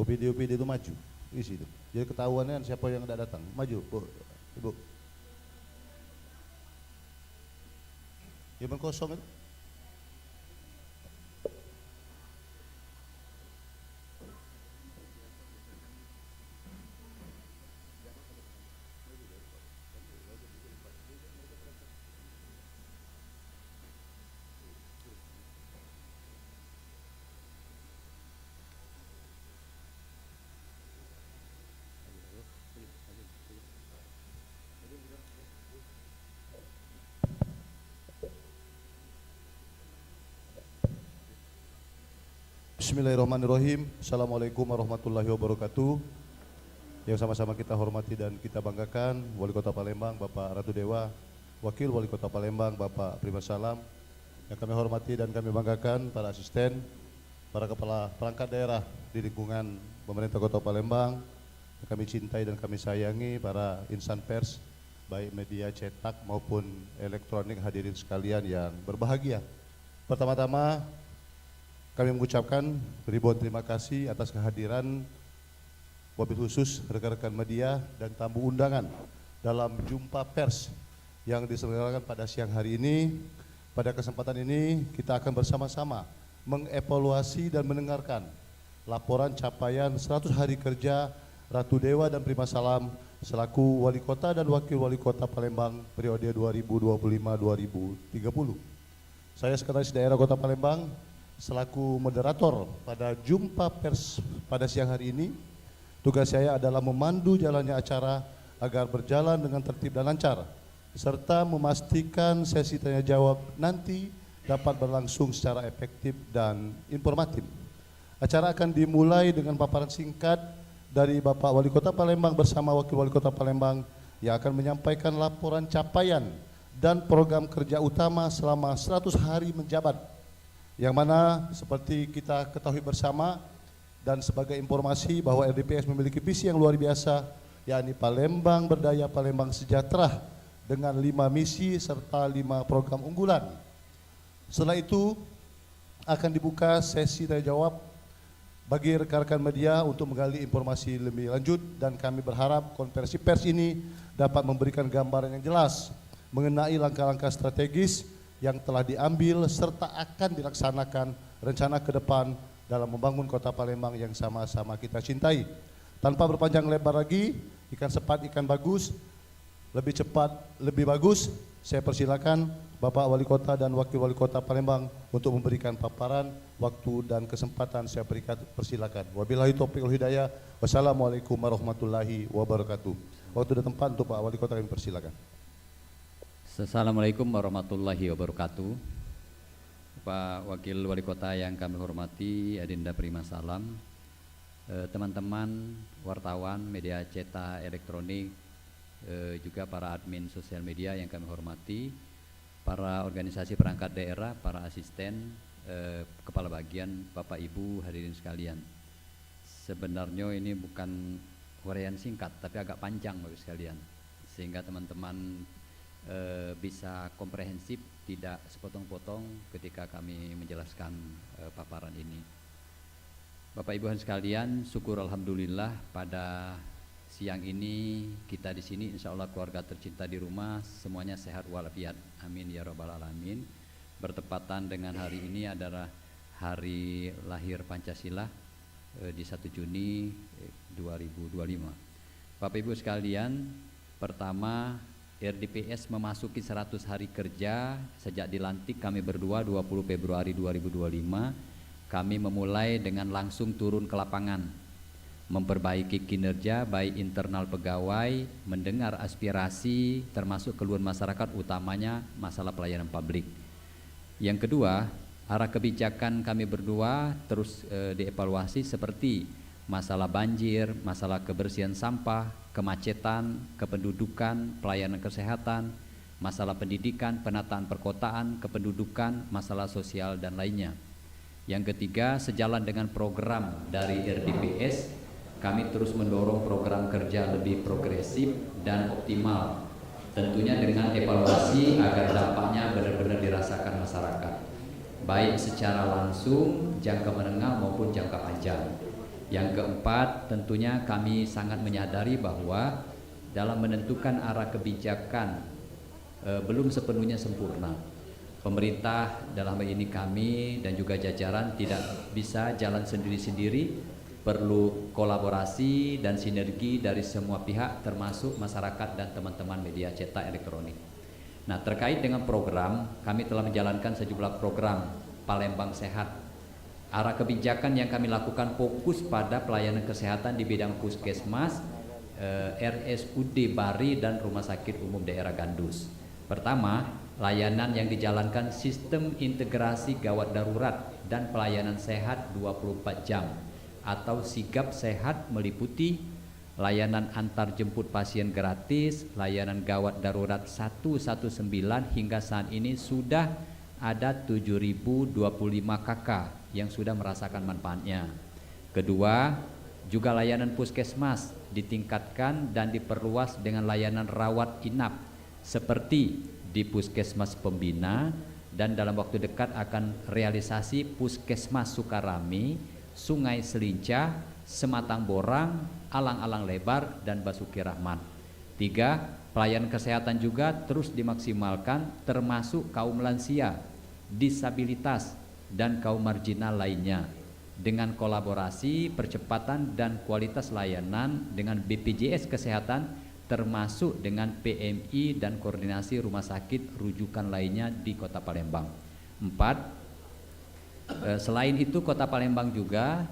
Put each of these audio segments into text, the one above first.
OPD itu maju isi itu. Jadi ketahuannya siapa yang tidak datang, maju Bu, Ibu. Yang kosong itu. Bismillahirrahmanirrahim. Assalamualaikum warahmatullahi wabarakatuh. Yang sama-sama kita hormati dan kita banggakan Wali Kota Palembang Bapak Ratu Dewa, Wakil Wali Kota Palembang Bapak Prima Salam. Yang kami hormati dan kami banggakan para asisten, para kepala perangkat daerah di lingkungan pemerintah Kota Palembang. Yang kami cintai dan kami sayangi para insan pers, baik media cetak maupun elektronik, hadirin sekalian yang berbahagia. Pertama-tama kami mengucapkan ribuan terima kasih atas kehadiran wabil khusus rekan-rekan media dan tamu undangan dalam jumpa pers yang diselenggarakan pada siang hari ini. Pada kesempatan ini kita akan bersama-sama mengevaluasi dan mendengarkan laporan capaian 100 hari kerja Ratu Dewa dan Prima Salam selaku Wali Kota dan Wakil Wali Kota Palembang periode 2025-2030. Saya Sekretaris Daerah Kota Palembang selaku moderator pada jumpa pers pada siang hari ini. Tugas saya adalah memandu jalannya acara agar berjalan dengan tertib dan lancar, serta memastikan sesi tanya jawab nanti dapat berlangsung secara efektif dan informatif. Acara akan dimulai dengan paparan singkat dari Bapak Wali Kota Palembang bersama Wakil Wali Kota Palembang yang akan menyampaikan laporan capaian dan program kerja utama selama 100 hari menjabat, yang mana seperti kita ketahui bersama dan sebagai informasi bahwa RDPS memiliki visi yang luar biasa, yakni Palembang Berdaya, Palembang Sejahtera dengan 5 misi serta 5 program unggulan. Setelah itu akan dibuka sesi tanya jawab bagi rekan-rekan media untuk menggali informasi lebih lanjut, dan kami berharap konferensi pers ini dapat memberikan gambaran yang jelas mengenai langkah-langkah strategis yang telah diambil serta akan dilaksanakan rencana ke depan dalam membangun Kota Palembang yang sama-sama kita cintai. Tanpa berpanjang lebar lagi, ikan cepat ikan bagus, lebih cepat lebih bagus. Saya persilakan Bapak Wali Kota dan Wakil Wali Kota Palembang untuk memberikan paparan. Waktu dan kesempatan saya berikan, persilakan. Wabillahi taufiq wal hidayah. Wassalamualaikum warahmatullahi wabarakatuh. Waktu dan tempat untuk Pak Wali Kota, kami persilakan. Assalamualaikum warahmatullahi wabarakatuh. Pak Wakil Wali Kota yang kami hormati, Adinda Prima Salam, teman-teman wartawan, media cetak, elektronik, juga para admin sosial media yang kami hormati, para organisasi perangkat daerah, para asisten, kepala bagian, Bapak Ibu, hadirin sekalian. Sebenarnya ini bukan uraian singkat, tapi agak panjang Bapak sekalian, sehingga teman-teman bisa komprehensif, tidak sepotong-potong ketika kami menjelaskan paparan ini. Bapak Ibu sekalian, syukur alhamdulillah pada siang ini kita di sini insya Allah keluarga tercinta di rumah semuanya sehat walafiat, amin ya rabbal alamin. Bertepatan dengan hari ini adalah hari lahir Pancasila di 1 Juni 2025. Bapak Ibu sekalian, pertama RDPS memasuki 100 hari kerja sejak dilantik kami berdua 20 Februari 2025. Kami memulai dengan langsung turun ke lapangan, memperbaiki kinerja baik internal pegawai, mendengar aspirasi termasuk keluhan masyarakat, utamanya masalah pelayanan publik. Yang kedua, arah kebijakan kami berdua terus dievaluasi seperti masalah banjir, masalah kebersihan sampah, kemacetan, kependudukan, pelayanan kesehatan, masalah pendidikan, penataan perkotaan, kependudukan, masalah sosial dan lainnya. Yang ketiga, sejalan dengan program dari RDPS, kami terus mendorong program kerja lebih progresif dan optimal, tentunya dengan evaluasi agar dampaknya benar-benar dirasakan masyarakat, baik secara langsung, jangka menengah maupun jangka panjang. Yang keempat, tentunya kami sangat menyadari bahwa dalam menentukan arah kebijakan belum sepenuhnya sempurna. Pemerintah dalam hal ini kami dan juga jajaran tidak bisa jalan sendiri-sendiri, perlu kolaborasi dan sinergi dari semua pihak termasuk masyarakat dan teman-teman media cetak elektronik. Nah, terkait dengan program, kami telah menjalankan sejumlah program Palembang Sehat. Arah kebijakan yang kami lakukan fokus pada pelayanan kesehatan di bidang puskesmas, RSUD Bari dan Rumah Sakit Umum Daerah Gandus. Pertama, layanan yang dijalankan sistem integrasi gawat darurat dan pelayanan sehat 24 jam atau sigap sehat meliputi layanan antar jemput pasien gratis, layanan gawat darurat 119 hingga saat ini sudah ada 7.025 kakak yang sudah merasakan manfaatnya. Kedua, juga layanan puskesmas ditingkatkan dan diperluas dengan layanan rawat inap seperti di Puskesmas Pembina, dan dalam waktu dekat akan realisasi Puskesmas Sukarami, Sungai Selincah, Sematang Borang, Alang-Alang Lebar, dan Basuki Rahmat. Tiga, pelayanan kesehatan juga terus dimaksimalkan termasuk kaum lansia, disabilitas, dan kaum marginal lainnya dengan kolaborasi, percepatan, dan kualitas layanan dengan BPJS Kesehatan termasuk dengan PMI dan koordinasi rumah sakit rujukan lainnya di Kota Palembang. 4. Selain itu Kota Palembang juga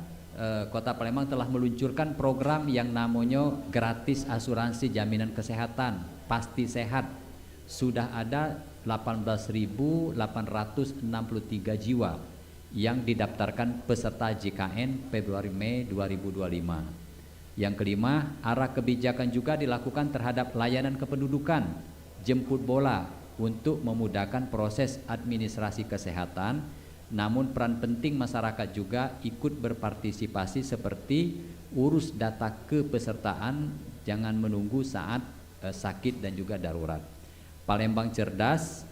Kota Palembang telah meluncurkan program yang namanya gratis asuransi jaminan kesehatan Pasti Sehat. Sudah ada 18.863 jiwa yang didaftarkan peserta JKN Februari-Mei 2025. Yang kelima, arah kebijakan juga dilakukan terhadap layanan kependudukan, jemput bola untuk memudahkan proses administrasi kesehatan. Namun peran penting masyarakat juga ikut berpartisipasi seperti urus data kepesertaan, jangan menunggu saat sakit dan juga darurat. Palembang Cerdas,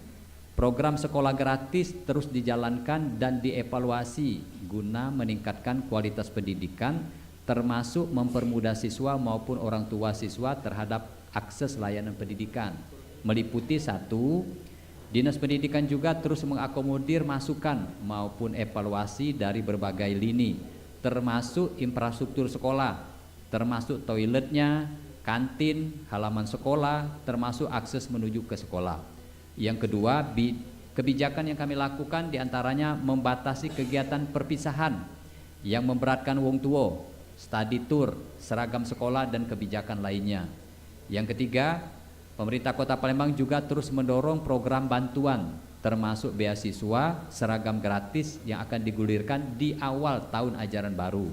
program sekolah gratis terus dijalankan dan dievaluasi guna meningkatkan kualitas pendidikan termasuk mempermudah siswa maupun orang tua siswa terhadap akses layanan pendidikan. Meliputi 1, Dinas Pendidikan juga terus mengakomodir masukan maupun evaluasi dari berbagai lini termasuk infrastruktur sekolah, termasuk toiletnya, kantin, halaman sekolah, termasuk akses menuju ke sekolah. Yang kedua, kebijakan yang kami lakukan diantaranya membatasi kegiatan perpisahan yang memberatkan wong tua, study tour, seragam sekolah, dan kebijakan lainnya. Yang ketiga, pemerintah Kota Palembang juga terus mendorong program bantuan termasuk beasiswa, seragam gratis yang akan digulirkan di awal tahun ajaran baru.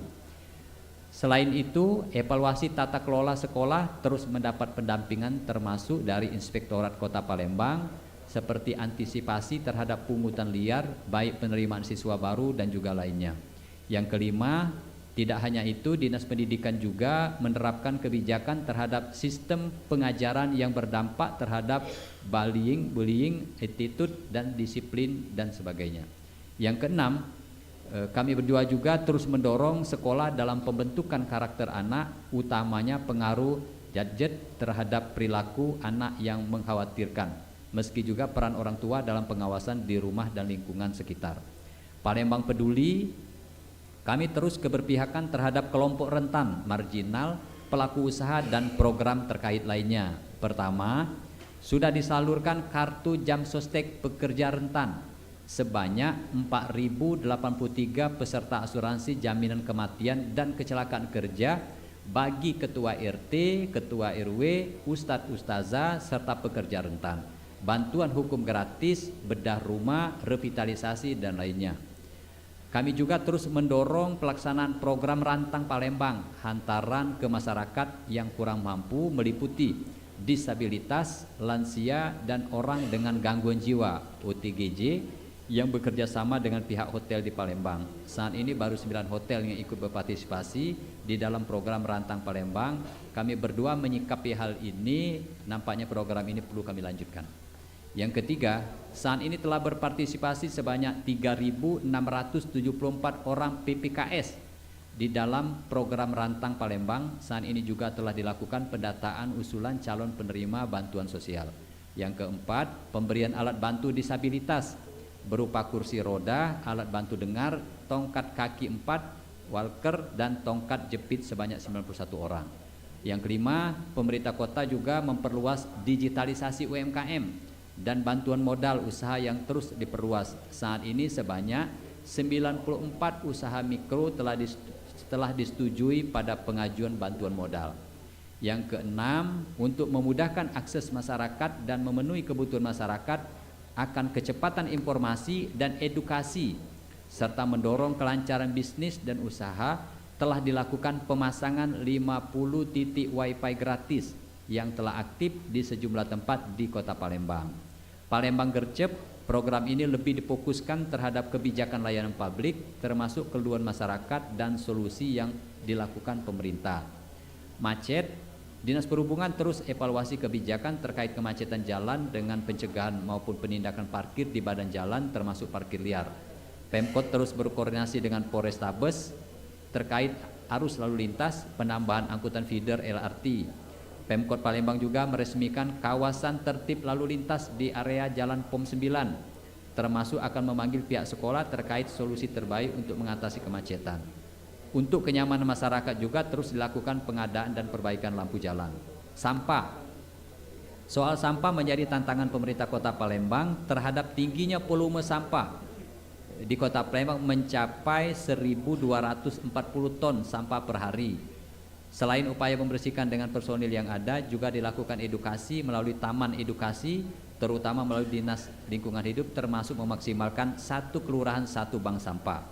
Selain itu, evaluasi tata kelola sekolah terus mendapat pendampingan termasuk dari Inspektorat Kota Palembang seperti antisipasi terhadap pungutan liar, baik penerimaan siswa baru dan juga lainnya. Yang kelima, tidak hanya itu, Dinas Pendidikan juga menerapkan kebijakan terhadap sistem pengajaran yang berdampak terhadap bullying, attitude, dan disiplin dan sebagainya. Yang keenam, kami berdua juga terus mendorong sekolah dalam pembentukan karakter anak, utamanya pengaruh gadget terhadap perilaku anak yang mengkhawatirkan, meski juga peran orang tua dalam pengawasan di rumah dan lingkungan sekitar. Palembang Peduli, kami terus keberpihakan terhadap kelompok rentan, marginal, pelaku usaha, dan program terkait lainnya. Pertama, sudah disalurkan kartu jam sostek pekerja rentan sebanyak 4.083 peserta asuransi jaminan kematian dan kecelakaan kerja bagi ketua RT, ketua RW, ustadz ustazah, serta pekerja rentan. Bantuan hukum gratis, bedah rumah, revitalisasi, dan lainnya. Kami juga terus mendorong pelaksanaan program Rantang Palembang hantaran ke masyarakat yang kurang mampu meliputi disabilitas, lansia, dan orang dengan gangguan jiwa (OTGJ) yang bekerja sama dengan pihak hotel di Palembang. Saat ini baru 9 hotel yang ikut berpartisipasi di dalam program Rantang Palembang. Kami berdua menyikapi hal ini, nampaknya program ini perlu kami lanjutkan. Yang ketiga, saat ini telah berpartisipasi sebanyak 3.674 orang PPKS Di dalam program Rantang Palembang saat ini juga telah dilakukan pendataan usulan calon penerima bantuan sosial. Yang keempat, pemberian alat bantu disabilitas berupa kursi roda, alat bantu dengar, tongkat kaki 4, walker, dan tongkat jepit sebanyak 91 orang. Yang kelima, pemerintah kota juga memperluas digitalisasi UMKM dan bantuan modal usaha yang terus diperluas. Saat ini sebanyak 94 usaha mikro telah disetujui pada pengajuan bantuan modal. Yang keenam, untuk memudahkan akses masyarakat dan memenuhi kebutuhan masyarakat akan kecepatan informasi dan edukasi serta mendorong kelancaran bisnis dan usaha, telah dilakukan pemasangan 50 titik wifi gratis yang telah aktif di sejumlah tempat di Kota Palembang. Palembang Gercep, program ini lebih difokuskan terhadap kebijakan layanan publik termasuk keluhan masyarakat dan solusi yang dilakukan pemerintah. Macet, Dinas Perhubungan terus evaluasi kebijakan terkait kemacetan jalan dengan pencegahan maupun penindakan parkir di badan jalan termasuk parkir liar. Pemkot terus berkoordinasi dengan Polrestabes terkait arus lalu lintas, penambahan angkutan feeder LRT. Pemkot Palembang juga meresmikan kawasan tertib lalu lintas di area Jalan POM 9, termasuk akan memanggil pihak sekolah terkait solusi terbaik untuk mengatasi kemacetan. Untuk kenyamanan masyarakat juga terus dilakukan pengadaan dan perbaikan lampu jalan. Sampah. Soal sampah menjadi tantangan pemerintah Kota Palembang terhadap tingginya volume sampah. Di Kota Palembang mencapai 1.240 ton sampah per hari. Selain upaya membersihkan dengan personil yang ada, juga dilakukan edukasi melalui taman edukasi, terutama melalui Dinas Lingkungan Hidup, termasuk memaksimalkan satu kelurahan satu bank sampah.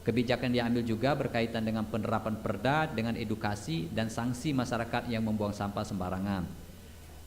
Kebijakan diambil juga berkaitan dengan penerapan perda dengan edukasi dan sanksi masyarakat yang membuang sampah sembarangan.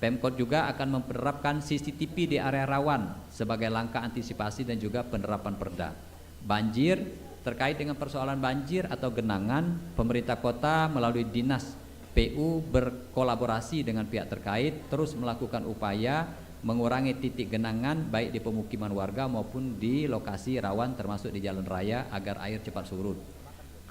Pemkot juga akan menerapkan CCTV di area rawan sebagai langkah antisipasi dan juga penerapan perda. Banjir. Terkait dengan persoalan banjir atau genangan, pemerintah kota melalui Dinas PU berkolaborasi dengan pihak terkait terus melakukan upaya mengurangi titik genangan baik di pemukiman warga maupun di lokasi rawan termasuk di jalan raya agar air cepat surut.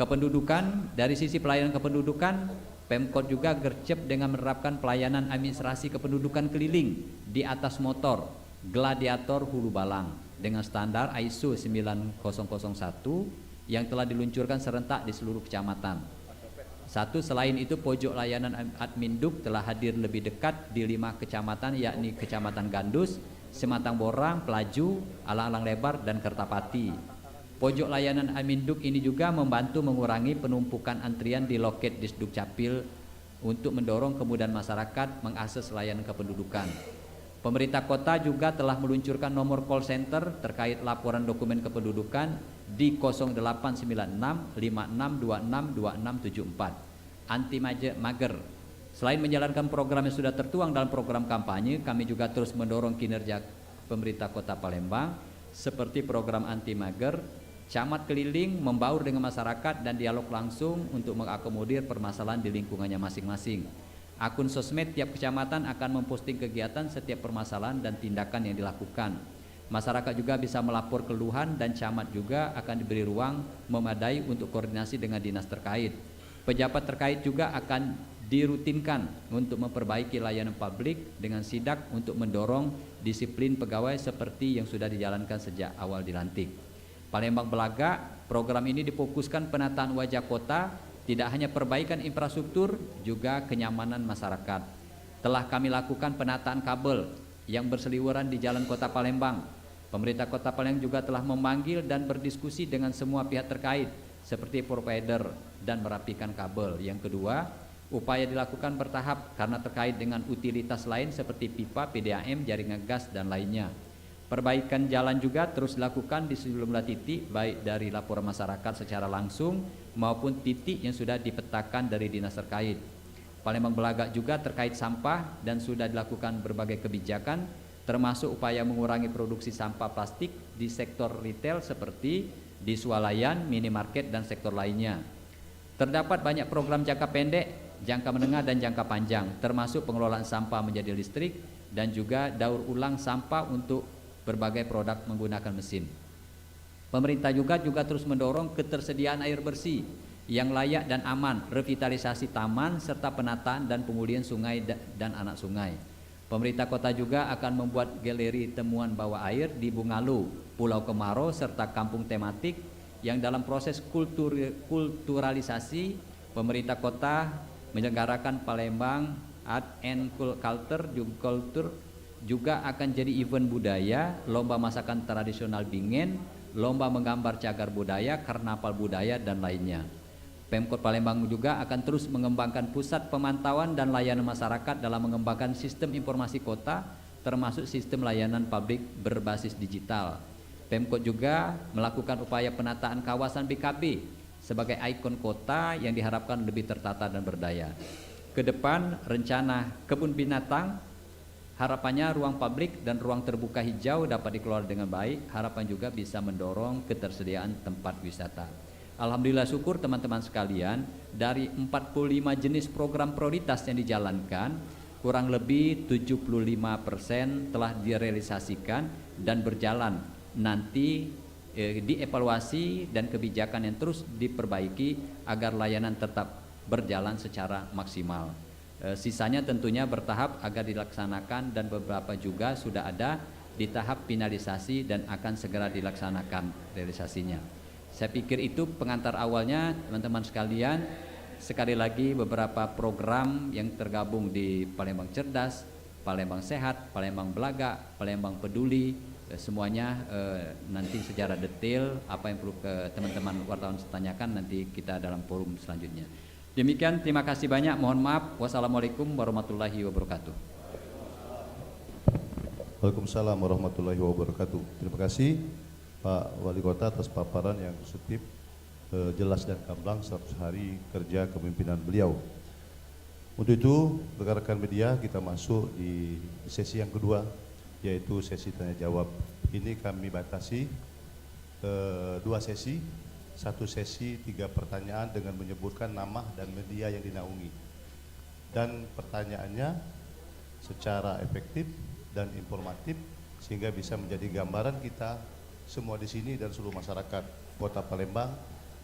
Kependudukan, dari sisi pelayanan kependudukan, Pemkot juga gercep dengan menerapkan pelayanan administrasi kependudukan keliling di atas motor Gladiator Hulu Balang dengan standar ISO 9001 yang telah diluncurkan serentak di seluruh kecamatan. Selain itu pojok layanan Adminduk telah hadir lebih dekat di 5 kecamatan, yakni Kecamatan Gandus, Sematang Borang, Pelaju, Alang-alang Lebar, dan Kertapati. Pojok layanan Adminduk ini juga membantu mengurangi penumpukan antrian di loket Disduk Capil untuk mendorong kemudahan masyarakat mengakses layanan kependudukan. Pemerintah kota juga telah meluncurkan nomor call center terkait laporan dokumen kependudukan di 0896 5626 2674 anti mager. Selain menjalankan program yang sudah tertuang dalam program kampanye, kami juga terus mendorong kinerja pemerintah Kota Palembang seperti program anti mager, camat keliling membaur dengan masyarakat dan dialog langsung untuk mengakomodir permasalahan di lingkungannya masing-masing. Akun sosmed tiap kecamatan akan memposting kegiatan setiap permasalahan dan tindakan yang dilakukan. Masyarakat juga bisa melapor keluhan dan camat juga akan diberi ruang memadai untuk koordinasi dengan dinas terkait. Pejabat terkait juga akan dirutinkan untuk memperbaiki layanan publik dengan sidak untuk mendorong disiplin pegawai seperti yang sudah dijalankan sejak awal dilantik. Palembang Belaga, program ini difokuskan penataan wajah kota, tidak hanya perbaikan infrastruktur, juga kenyamanan masyarakat. Telah kami lakukan penataan kabel yang berseliweran di jalan Kota Palembang. Pemerintah Kota Palembang juga telah memanggil dan berdiskusi dengan semua pihak terkait seperti provider dan merapikan kabel. Yang kedua, upaya dilakukan bertahap karena terkait dengan utilitas lain seperti pipa, PDAM, jaringan gas, dan lainnya. Perbaikan jalan juga terus dilakukan di sejumlah titik, baik dari laporan masyarakat secara langsung maupun titik yang sudah dipetakan dari dinas terkait. Palembang Belaga juga terkait sampah dan sudah dilakukan berbagai kebijakan, termasuk upaya mengurangi produksi sampah plastik di sektor retail seperti di swalayan, minimarket, dan sektor lainnya. Terdapat banyak program jangka pendek, jangka menengah, dan jangka panjang, termasuk pengelolaan sampah menjadi listrik dan juga daur ulang sampah untuk berbagai produk menggunakan mesin. Pemerintah juga terus mendorong ketersediaan air bersih yang layak dan aman, revitalisasi taman serta penataan dan pemulihan sungai dan anak sungai. Pemerintah kota juga akan membuat galeri temuan bawah air di Bungalu, Pulau Kemaro serta kampung tematik yang dalam proses kulturalisasi. Pemerintah kota menyelenggarakan Palembang Art and Culture juga akan jadi event budaya, lomba masakan tradisional Bingen, lomba menggambar cagar budaya, karnaval budaya dan lainnya. Pemkot Palembang juga akan terus mengembangkan pusat pemantauan dan layanan masyarakat dalam mengembangkan sistem informasi kota termasuk sistem layanan publik berbasis digital. Pemkot juga melakukan upaya penataan kawasan BKB sebagai ikon kota yang diharapkan lebih tertata dan berdaya. Kedepan rencana kebun binatang, harapannya ruang publik dan ruang terbuka hijau dapat dikelola dengan baik. Harapan juga bisa mendorong ketersediaan tempat wisata. Alhamdulillah syukur teman-teman sekalian, dari 45 jenis program prioritas yang dijalankan, kurang lebih 75% telah direalisasikan dan berjalan. Nanti dievaluasi dan kebijakan yang terus diperbaiki agar layanan tetap berjalan secara maksimal. Sisanya tentunya bertahap agar dilaksanakan dan beberapa juga sudah ada di tahap finalisasi dan akan segera dilaksanakan realisasinya. Saya pikir itu pengantar awalnya teman-teman sekalian. Sekali lagi beberapa program yang tergabung di Palembang Cerdas, Palembang Sehat, Palembang Belaga, Palembang Peduli, semuanya nanti secara detail apa yang perlu ke teman-teman wartawan tanyakan nanti kita dalam forum selanjutnya. Demikian, terima kasih banyak, mohon maaf. Wassalamualaikum warahmatullahi wabarakatuh. Waalaikumsalam warahmatullahi wabarakatuh. Terima kasih Pak Wali Kota atas paparan yang konstruktif, jelas dan gamblang 100 hari kerja kepemimpinan beliau. Untuk itu, rekan-rekan media, kita masuk di sesi yang kedua, yaitu sesi tanya jawab. Ini kami batasi 2 sesi. 1 sesi 3 pertanyaan dengan menyebutkan nama dan media yang dinaungi. Dan pertanyaannya secara efektif dan informatif sehingga bisa menjadi gambaran kita semua di sini dan seluruh masyarakat Kota Palembang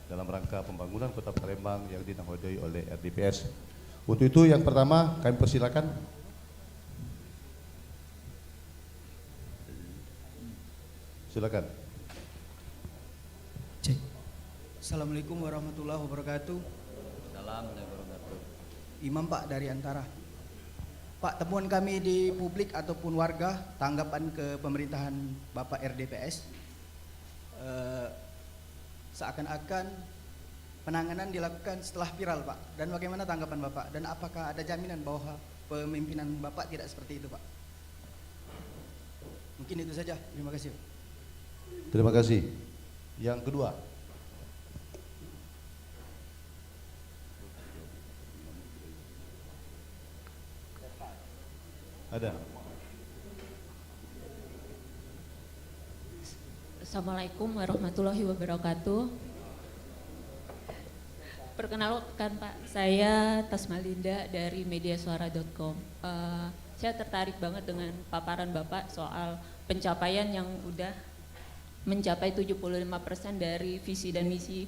dalam rangka pembangunan Kota Palembang yang dinakodai oleh RDPS. Untuk itu yang pertama kami persilakan. Silakan. Cek. Assalamualaikum warahmatullahi wabarakatuh. Salam dan wabarakatuh. Imam Pak dari Antara. Pak, temuan kami di publik ataupun warga tanggapan ke pemerintahan Bapak RDPS seakan-akan penanganan dilakukan setelah viral, Pak. Dan bagaimana tanggapan Bapak? Dan apakah ada jaminan bahwa pemimpinan Bapak tidak seperti itu, Pak? Mungkin itu saja. Terima kasih. Terima kasih. Yang kedua. Ada. Assalamualaikum warahmatullahi wabarakatuh. Perkenalkan Pak, saya Tasmalinda dari mediasuara.com. Saya tertarik banget dengan paparan Bapak soal pencapaian yang udah mencapai 75% dari visi dan misi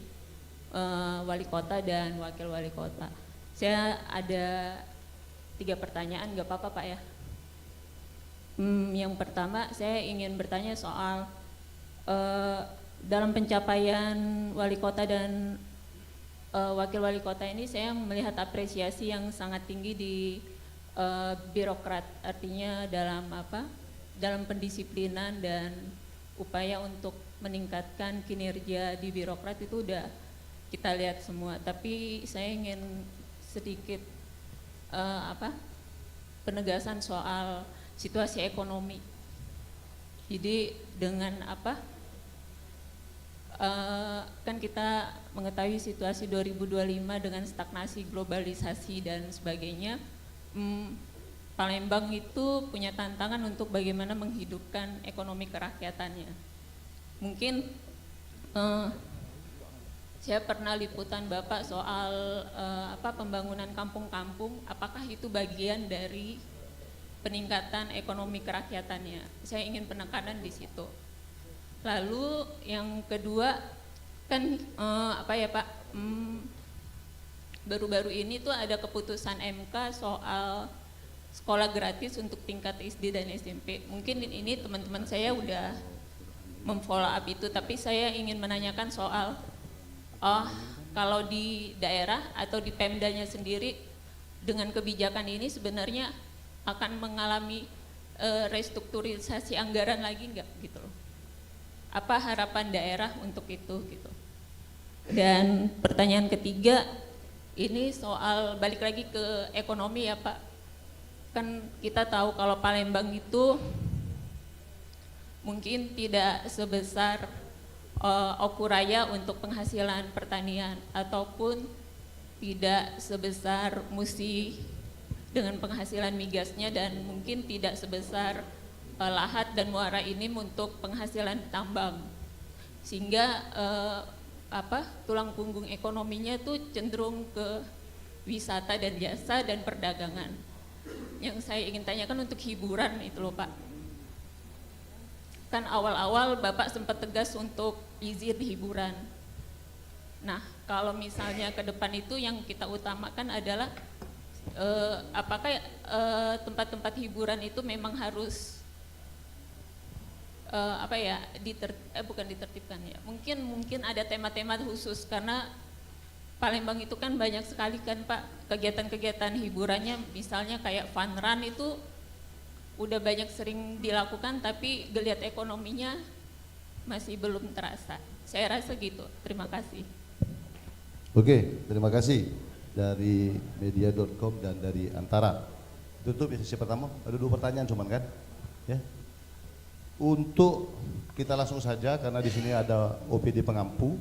wali kota dan wakil wali kota. Saya ada 3 pertanyaan, nggak apa-apa Pak ya? Yang pertama saya ingin bertanya soal dalam pencapaian wali kota dan wakil wali kota ini saya melihat apresiasi yang sangat tinggi di birokrat, artinya dalam pendisiplinan dan upaya untuk meningkatkan kinerja di birokrat itu udah kita lihat semua. Tapi saya ingin sedikit penegasan soal situasi ekonomi. Jadi dengan kan kita mengetahui situasi 2025 dengan stagnasi globalisasi dan sebagainya. Palembang itu punya tantangan untuk bagaimana menghidupkan ekonomi kerakyatannya. Mungkin saya pernah liputan Bapak soal pembangunan kampung-kampung, apakah itu bagian dari peningkatan ekonomi kerakyatannya? Saya ingin penekanan di situ. Lalu yang kedua kan baru-baru ini tuh ada keputusan MK soal sekolah gratis untuk tingkat SD dan SMP. Mungkin ini teman-teman saya udah memfollow up itu, tapi saya ingin menanyakan soal kalau di daerah atau di Pemdanya sendiri dengan kebijakan ini sebenarnya akan mengalami restrukturisasi anggaran lagi nggak gitu loh. Apa harapan daerah untuk itu gitu. Dan pertanyaan ketiga, ini soal balik lagi ke ekonomi ya Pak. Kan kita tahu kalau Palembang itu mungkin tidak sebesar Okuraya untuk penghasilan pertanian, ataupun tidak sebesar Musi dengan penghasilan migasnya, dan mungkin tidak sebesar Lahat dan Muara ini untuk penghasilan tambang, sehingga tulang punggung ekonominya tuh cenderung ke wisata dan jasa dan perdagangan. Yang saya ingin tanyakan untuk hiburan itu loh Pak, kan awal-awal Bapak sempat tegas untuk izin hiburan. Nah kalau misalnya ke depan itu yang kita utamakan adalah apakah tempat-tempat hiburan itu memang harus bukan ditertibkan ya, mungkin ada tema-tema khusus, karena Palembang itu kan banyak sekali kan Pak kegiatan-kegiatan hiburannya, misalnya kayak fun run itu udah banyak sering dilakukan, tapi geliat ekonominya masih belum terasa. Saya rasa gitu. Terima kasih. Oke, terima kasih dari media.com dan dari Antara. Tutup sesi pertama. Ada 2 pertanyaan cuman kan? Ya. Untuk kita langsung saja karena di sini ada OPD pengampu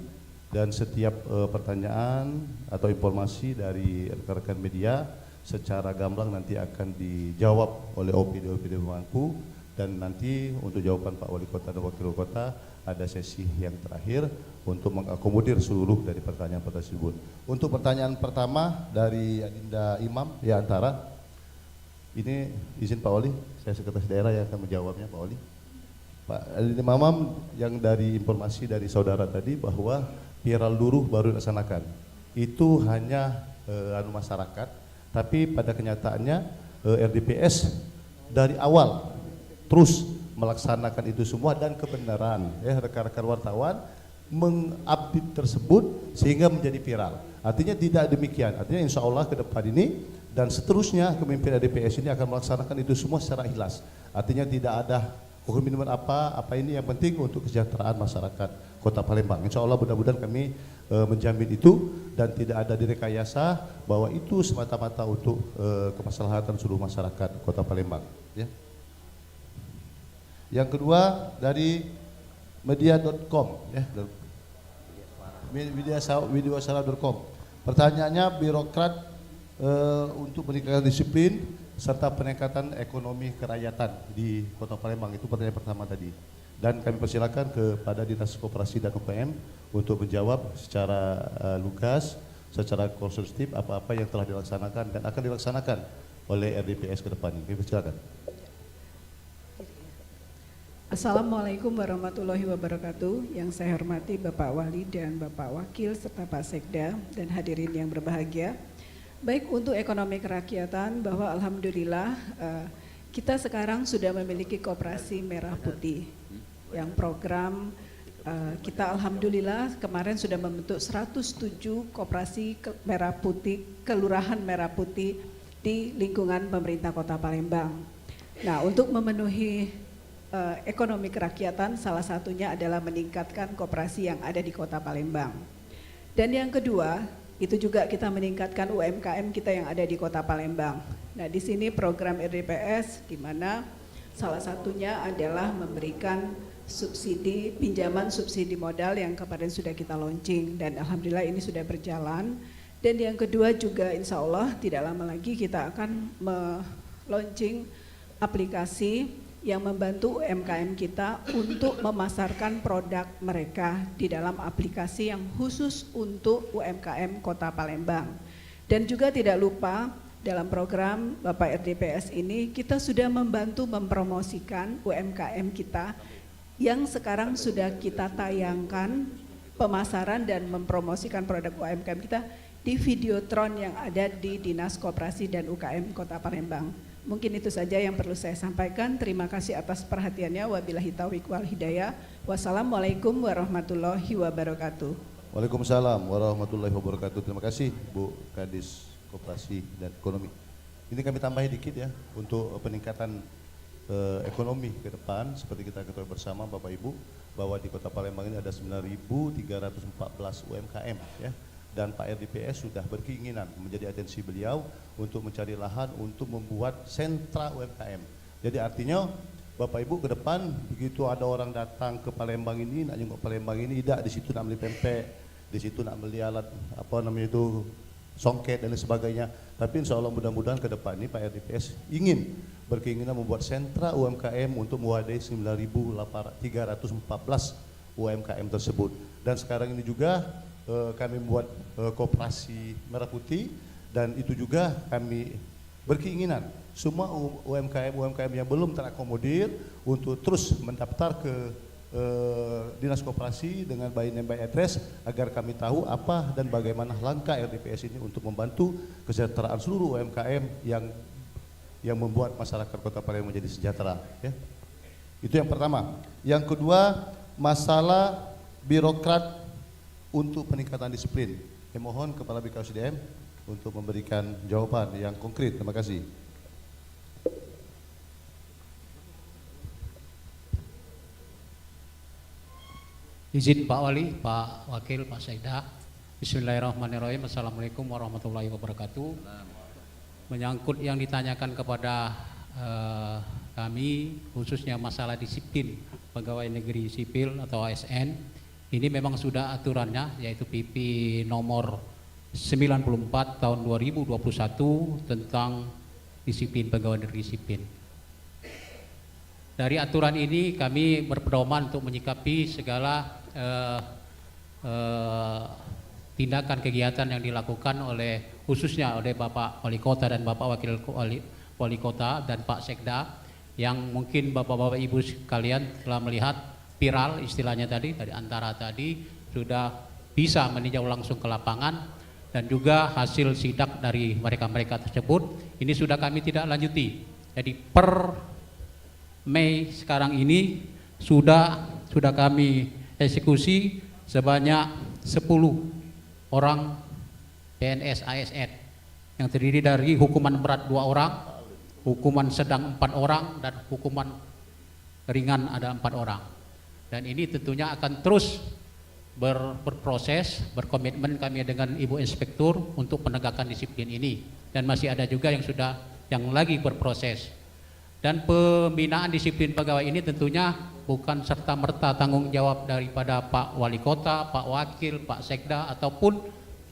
dan setiap pertanyaan atau informasi dari rekan-rekan media secara gamblang nanti akan dijawab oleh OPD pengampu, dan nanti untuk jawaban Pak Wali Kota dan Wakil Wali Kota ada sesi yang terakhir untuk mengakomodir seluruh dari pertanyaan-pertanyaan tersebut. Untuk pertanyaan pertama dari Adinda Imam ya Antara, ini izin Pak Wali, saya sekretaris daerah yang akan menjawabnya Pak Wali. Pak Adinda Imam, yang dari informasi dari saudara tadi bahwa viral luruh baru dilaksanakan, itu hanya masyarakat, tapi pada kenyataannya RDPS dari awal terus melaksanakan itu semua, dan kebenaran ya rekan-rekan wartawan mengupdate tersebut sehingga menjadi viral. Artinya tidak demikian, artinya insya Allah ke depan ini dan seterusnya kepemimpinan RDPS ini akan melaksanakan itu semua secara ikhlas. Artinya tidak ada komitmen apa ini, yang penting untuk kesejahteraan masyarakat Kota Palembang. Insya Allah mudah-mudahan kami menjamin itu dan tidak ada direkayasa bahwa itu semata-mata untuk kemaslahatan seluruh masyarakat Kota Palembang. Ya. Yang kedua dari media.com ya, mediasuara.com. Pertanyaannya, birokrat untuk meningkatkan disiplin serta peningkatan ekonomi kerakyatan di Kota Palembang, itu pertanyaan pertama tadi. Dan kami persilakan kepada Dinas Koperasi dan UPM untuk menjawab secara lugas, secara konstruktif apa-apa yang telah dilaksanakan dan akan dilaksanakan oleh RDPS ke depan. Kami persilakan. Assalamualaikum warahmatullahi wabarakatuh. Yang saya hormati Bapak Wali dan Bapak Wakil serta Pak Sekda dan hadirin yang berbahagia. Baik, untuk ekonomi kerakyatan, bahwa alhamdulillah kita sekarang sudah memiliki Koperasi Merah Putih yang program kita alhamdulillah kemarin sudah membentuk 107 Koperasi Merah Putih, Kelurahan Merah Putih di lingkungan pemerintah Kota Palembang. Nah, untuk memenuhi ekonomi kerakyatan, salah satunya adalah meningkatkan koperasi yang ada di Kota Palembang. Dan yang kedua, itu juga kita meningkatkan UMKM kita yang ada di Kota Palembang. Nah, di sini program RDPS di mana salah satunya adalah memberikan subsidi, pinjaman subsidi modal yang kemarin sudah kita launching dan alhamdulillah ini sudah berjalan. Dan yang kedua juga insya Allah tidak lama lagi kita akan launching aplikasi yang membantu UMKM kita untuk memasarkan produk mereka di dalam aplikasi yang khusus untuk UMKM Kota Palembang. Dan juga tidak lupa dalam program Bapak RDPS ini kita sudah membantu mempromosikan UMKM kita yang sekarang sudah kita tayangkan pemasaran dan mempromosikan produk UMKM kita di Videotron yang ada di Dinas Koperasi dan UKM Kota Palembang. Mungkin itu saja yang perlu saya sampaikan. Terima kasih atas perhatiannya. Wabillahi taufiq wal hidayah. Wassalamualaikum warahmatullahi wabarakatuh. Waalaikumsalam warahmatullahi wabarakatuh. Terima kasih Bu Kadis Koperasi dan Ekonomi. Ini kami tambahin dikit ya untuk peningkatan ekonomi ke depan. Seperti kita ketahui bersama Bapak Ibu bahwa di Kota Palembang ini ada 9.314 UMKM ya. Dan Pak RDPS sudah berkeinginan menjadi atensi beliau untuk mencari lahan untuk membuat sentra UMKM. Jadi artinya Bapak Ibu ke depan begitu ada orang datang ke Palembang ini nak jenguk Palembang ini, tidak di situ nak beli pempek, di situ nak beli alat apa namanya itu songket dan lain sebagainya. Tapi insya Allah mudah-mudahan ke depan ini Pak RDPS ingin berkeinginan membuat sentra UMKM untuk mewadai 9.314 UMKM tersebut. Dan sekarang ini juga kami membuat koperasi Merah Putih, dan itu juga kami berkeinginan semua UMKM yang belum terakomodir untuk terus mendaftar ke Dinas Koperasi dengan by name by address agar kami tahu apa dan bagaimana langkah RDPS ini untuk membantu kesejahteraan seluruh UMKM yang membuat masyarakat Kota Palembang menjadi sejahtera ya. Itu yang pertama. Yang kedua, masalah birokrat untuk peningkatan disiplin. Saya mohon Kepala BKSDM untuk memberikan jawaban yang konkret. Terima kasih. Izin Pak Wali, Pak Wakil, Pak Sekda. Bismillahirrahmanirrahim. Assalamualaikum warahmatullahi wabarakatuh. Menyangkut yang ditanyakan kepada kami, khususnya masalah disiplin pegawai negeri sipil atau ASN, ini memang sudah aturannya, yaitu PP nomor 94 tahun 2021 tentang disiplin pegawai negeri sipil. Dari aturan ini kami berpedoman untuk menyikapi segala tindakan kegiatan yang dilakukan khususnya oleh Bapak Wali Kota dan Bapak Wakil Wali Kota dan Pak Sekda, yang mungkin Bapak-Bapak Ibu sekalian telah melihat viral istilahnya tadi antara tadi sudah bisa meninjau langsung ke lapangan, dan juga hasil sidak dari mereka-mereka tersebut ini sudah kami tidak lanjuti. Jadi per Mei sekarang ini sudah kami eksekusi sebanyak 10 orang PNS ASN yang terdiri dari hukuman berat 2 orang, hukuman sedang 4 orang, dan hukuman ringan ada 4 orang. Dan ini tentunya akan terus berproses, berkomitmen kami dengan Ibu Inspektur untuk penegakan disiplin ini, dan masih ada juga yang lagi berproses. Dan pembinaan disiplin pegawai ini tentunya bukan serta-merta tanggung jawab daripada Pak Wali Kota, Pak Wakil, Pak Sekda ataupun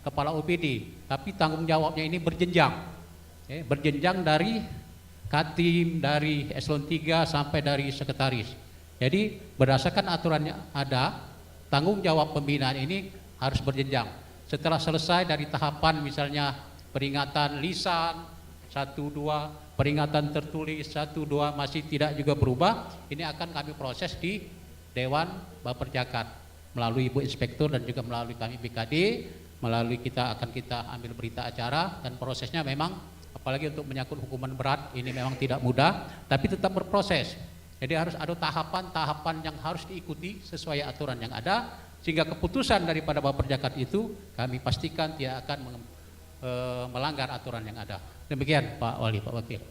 Kepala UPD, tapi tanggung jawabnya ini berjenjang, berjenjang dari Katim, dari Eselon 3 sampai dari Sekretaris. Jadi berdasarkan aturannya ada, tanggung jawab pembinaan ini harus berjenjang. Setelah selesai dari tahapan misalnya peringatan lisan 1-2, peringatan tertulis 1-2 masih tidak juga berubah, ini akan kami proses di Dewan Baperjakat melalui Ibu Inspektur dan juga melalui kami BKD, melalui kita ambil berita acara, dan prosesnya memang apalagi untuk menyangkut hukuman berat ini memang tidak mudah, tapi tetap berproses. Jadi harus ada tahapan-tahapan yang harus diikuti sesuai aturan yang ada, sehingga keputusan daripada Baperjakat itu kami pastikan tidak akan melanggar aturan yang ada. Demikian Pak Wali, Pak Wakil.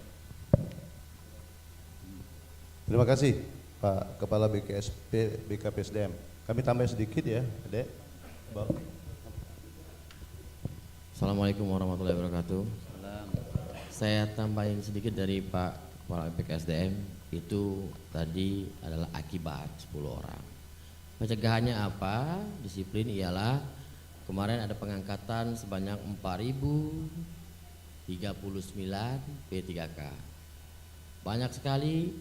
Terima kasih Pak Kepala BKPSDM. Kami tambah sedikit ya, Dek. Assalamualaikum warahmatullahi wabarakatuh. Saya tambahin sedikit dari Pak Kepala BKSDM. Itu tadi adalah akibat 10 orang. Pencegahannya apa? Disiplin ialah kemarin ada pengangkatan sebanyak 4.039 P3K. Banyak sekali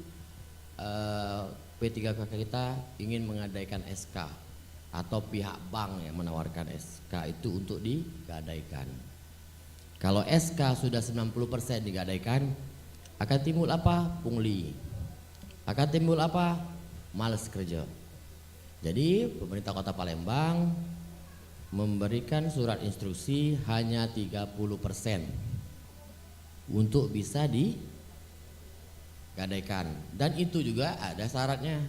P3K kita ingin menggadaikan SK atau pihak bank yang menawarkan SK itu untuk digadaikan. Kalau SK sudah 90% digadaikan, akan timbul apa? Pungli. Akan timbul apa? Males kerja. Jadi pemerintah Kota Palembang memberikan surat instruksi hanya 30% untuk bisa digadaikan, dan itu juga ada syaratnya.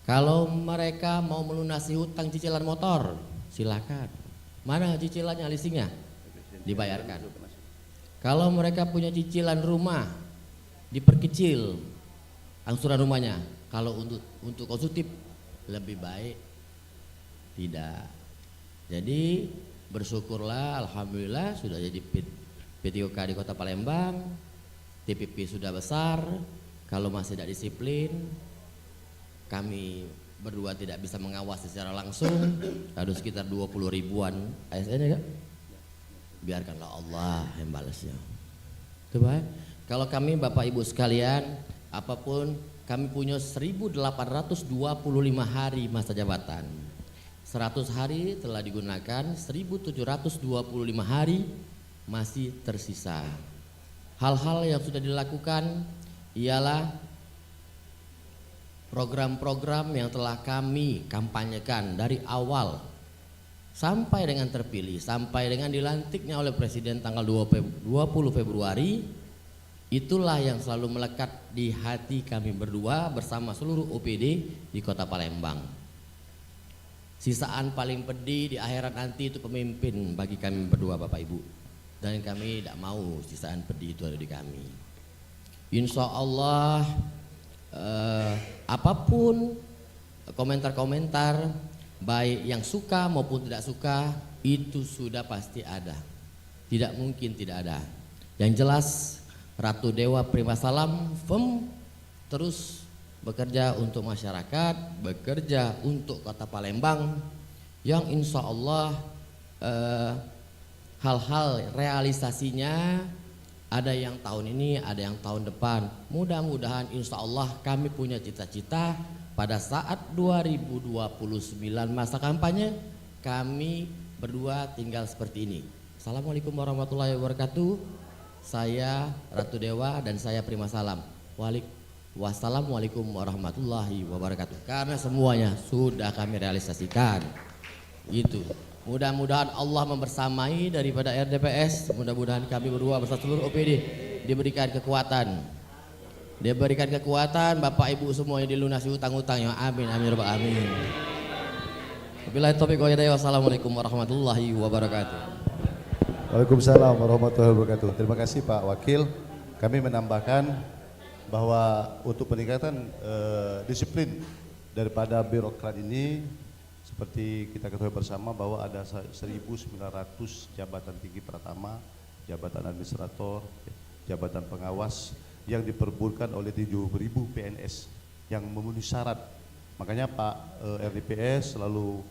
Kalau mereka mau melunasi hutang cicilan motor, silakan. Mana cicilannya, leasingnya? Dibayarkan. Kalau mereka punya cicilan rumah, diperkecil angsuran rumahnya. Kalau untuk konsumtif lebih baik tidak. Jadi bersyukurlah, alhamdulillah sudah jadi PTOK di Kota Palembang, TPP sudah besar. Kalau masih tidak disiplin, kami berdua tidak bisa mengawasi secara langsung, ada sekitar 20 ribuan ASN ya Kak? Biarkanlah Allah yang balasnya. Coba, kalau kami Bapak Ibu sekalian, apapun kami punya 1825 hari masa jabatan. 100 hari telah digunakan, 1725 hari masih tersisa. Hal-hal yang sudah dilakukan ialah program-program yang telah kami kampanyekan dari awal sampai dengan terpilih, sampai dengan dilantiknya oleh Presiden tanggal 20 Februari. Itulah yang selalu melekat di hati kami berdua bersama seluruh OPD di Kota Palembang. Sisaan paling pedih di akhirat nanti itu pemimpin bagi kami berdua Bapak Ibu, dan kami tidak mau sisaan pedih itu ada di kami. Insya Allah apapun komentar-komentar baik yang suka maupun tidak suka itu sudah pasti ada, tidak mungkin tidak ada. Yang jelas Ratu Dewa Prima Salam firm terus bekerja untuk masyarakat, bekerja untuk Kota Palembang, yang insya Allah hal-hal realisasinya ada yang tahun ini, ada yang tahun depan. Mudah-mudahan insya Allah kami punya cita-cita pada saat 2029 masa kampanye kami berdua tinggal seperti ini. Assalamualaikum warahmatullahi wabarakatuh. Saya Ratu Dewa dan saya Prima Salam. Wassalamualaikum warahmatullahi wabarakatuh. Karena semuanya sudah kami realisasikan. Itu. Mudah-mudahan Allah membersamai daripada RDPS. Mudah-mudahan kami berdua bersama seluruh OPD diberikan kekuatan. Diberikan kekuatan, Bapak Ibu semuanya dilunasi hutang-hutangnya. Amin amin rabbal alamin. Wabillahi taufiq wal hidayah. Wassalamualaikum warahmatullahi wabarakatuh. Waalaikumsalam warahmatullahi wabarakatuh. Terima kasih Pak Wakil. Kami menambahkan bahwa untuk peningkatan disiplin daripada birokrat ini, seperti kita ketahui bersama bahwa ada 1.900 jabatan tinggi pertama, jabatan administrator, jabatan pengawas yang diperbutkan oleh 7.000 PNS yang memenuhi syarat. Makanya Pak RDPS selalu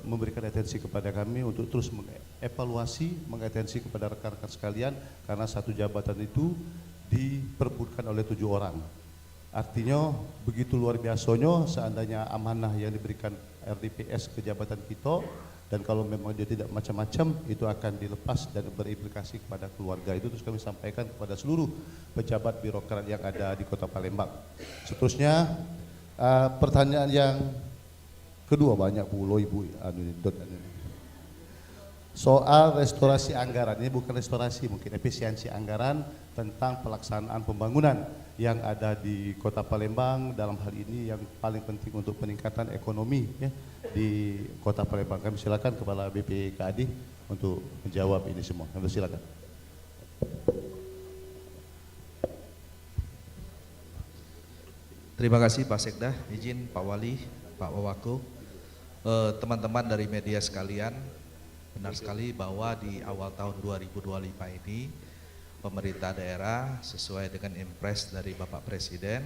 memberikan atensi kepada kami untuk terus mengevaluasi, mengatensi kepada rekan-rekan sekalian, karena satu jabatan itu diperbutkan oleh 7 orang. Artinya begitu luar biasanya seandainya amanah yang diberikan RDPS ke jabatan kita, dan kalau memang dia tidak macam-macam itu akan dilepas dan berimplikasi kepada keluarga. Itu terus kami sampaikan kepada seluruh pejabat birokrat yang ada di Kota Palembang. Seterusnya pertanyaan yang kedua, banyak pula Ibu soal restorasi anggaran. Ini bukan restorasi, mungkin efisiensi anggaran tentang pelaksanaan pembangunan yang ada di Kota Palembang, dalam hal ini yang paling penting untuk peningkatan ekonomi ya, di Kota Palembang. Kami silakan Kepala BPKAD untuk menjawab ini semua. Kami silakan. Terima kasih Pak Sekda, izin Pak Wali, Pak Wawako, teman-teman dari media sekalian. Benar sekali bahwa di awal tahun 2025 ini pemerintah daerah sesuai dengan Impres dari Bapak Presiden,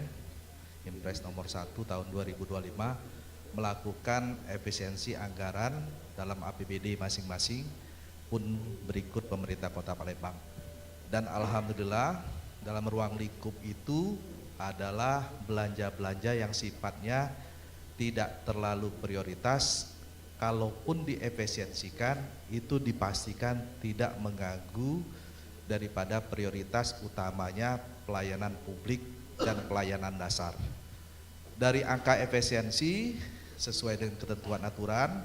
Impres nomor 1 tahun 2025, melakukan efisiensi anggaran dalam APBD masing-masing pun berikut pemerintah Kota Palembang. Dan alhamdulillah dalam ruang lingkup itu adalah belanja-belanja yang sifatnya tidak terlalu prioritas. Kalaupun diefisiensikan itu dipastikan tidak mengganggu daripada prioritas utamanya pelayanan publik dan pelayanan dasar. Dari angka efisiensi sesuai dengan ketentuan aturan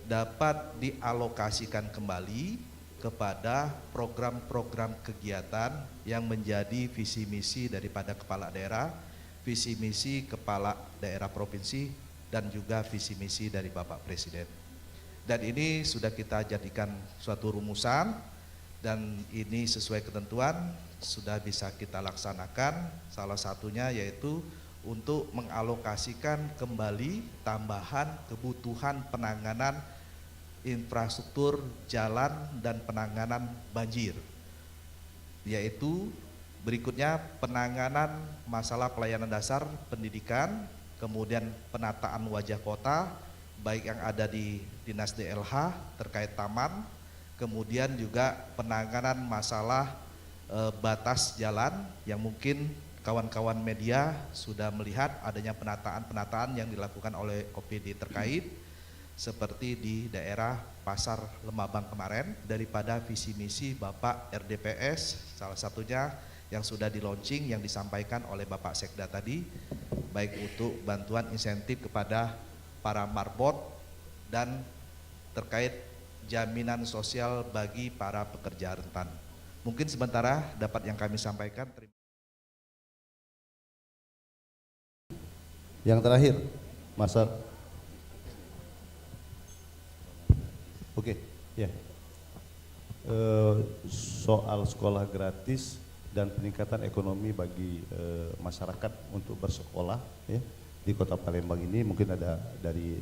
dapat dialokasikan kembali kepada program-program kegiatan yang menjadi visi misi daripada kepala daerah, visi misi kepala daerah provinsi, dan juga visi misi dari Bapak Presiden. Dan ini sudah kita jadikan suatu rumusan, dan ini sesuai ketentuan sudah bisa kita laksanakan. Salah satunya yaitu untuk mengalokasikan kembali tambahan kebutuhan penanganan infrastruktur jalan dan penanganan banjir, yaitu berikutnya penanganan masalah pelayanan dasar pendidikan, kemudian penataan wajah kota baik yang ada di Dinas DLH terkait taman, kemudian juga penanganan masalah batas jalan yang mungkin kawan-kawan media sudah melihat adanya penataan-penataan yang dilakukan oleh OPD terkait, seperti di daerah Pasar Lemabang kemarin daripada visi misi Bapak RDPS, salah satunya yang sudah di launching yang disampaikan oleh Bapak Sekda tadi, baik untuk bantuan insentif kepada para marbot dan terkait jaminan sosial bagi para pekerja rentan. Mungkin sementara dapat yang kami sampaikan. Yang terakhir, Mas. Oke, ya. Soal sekolah gratis dan peningkatan ekonomi bagi masyarakat untuk bersekolah ya di Kota Palembang ini, mungkin ada dari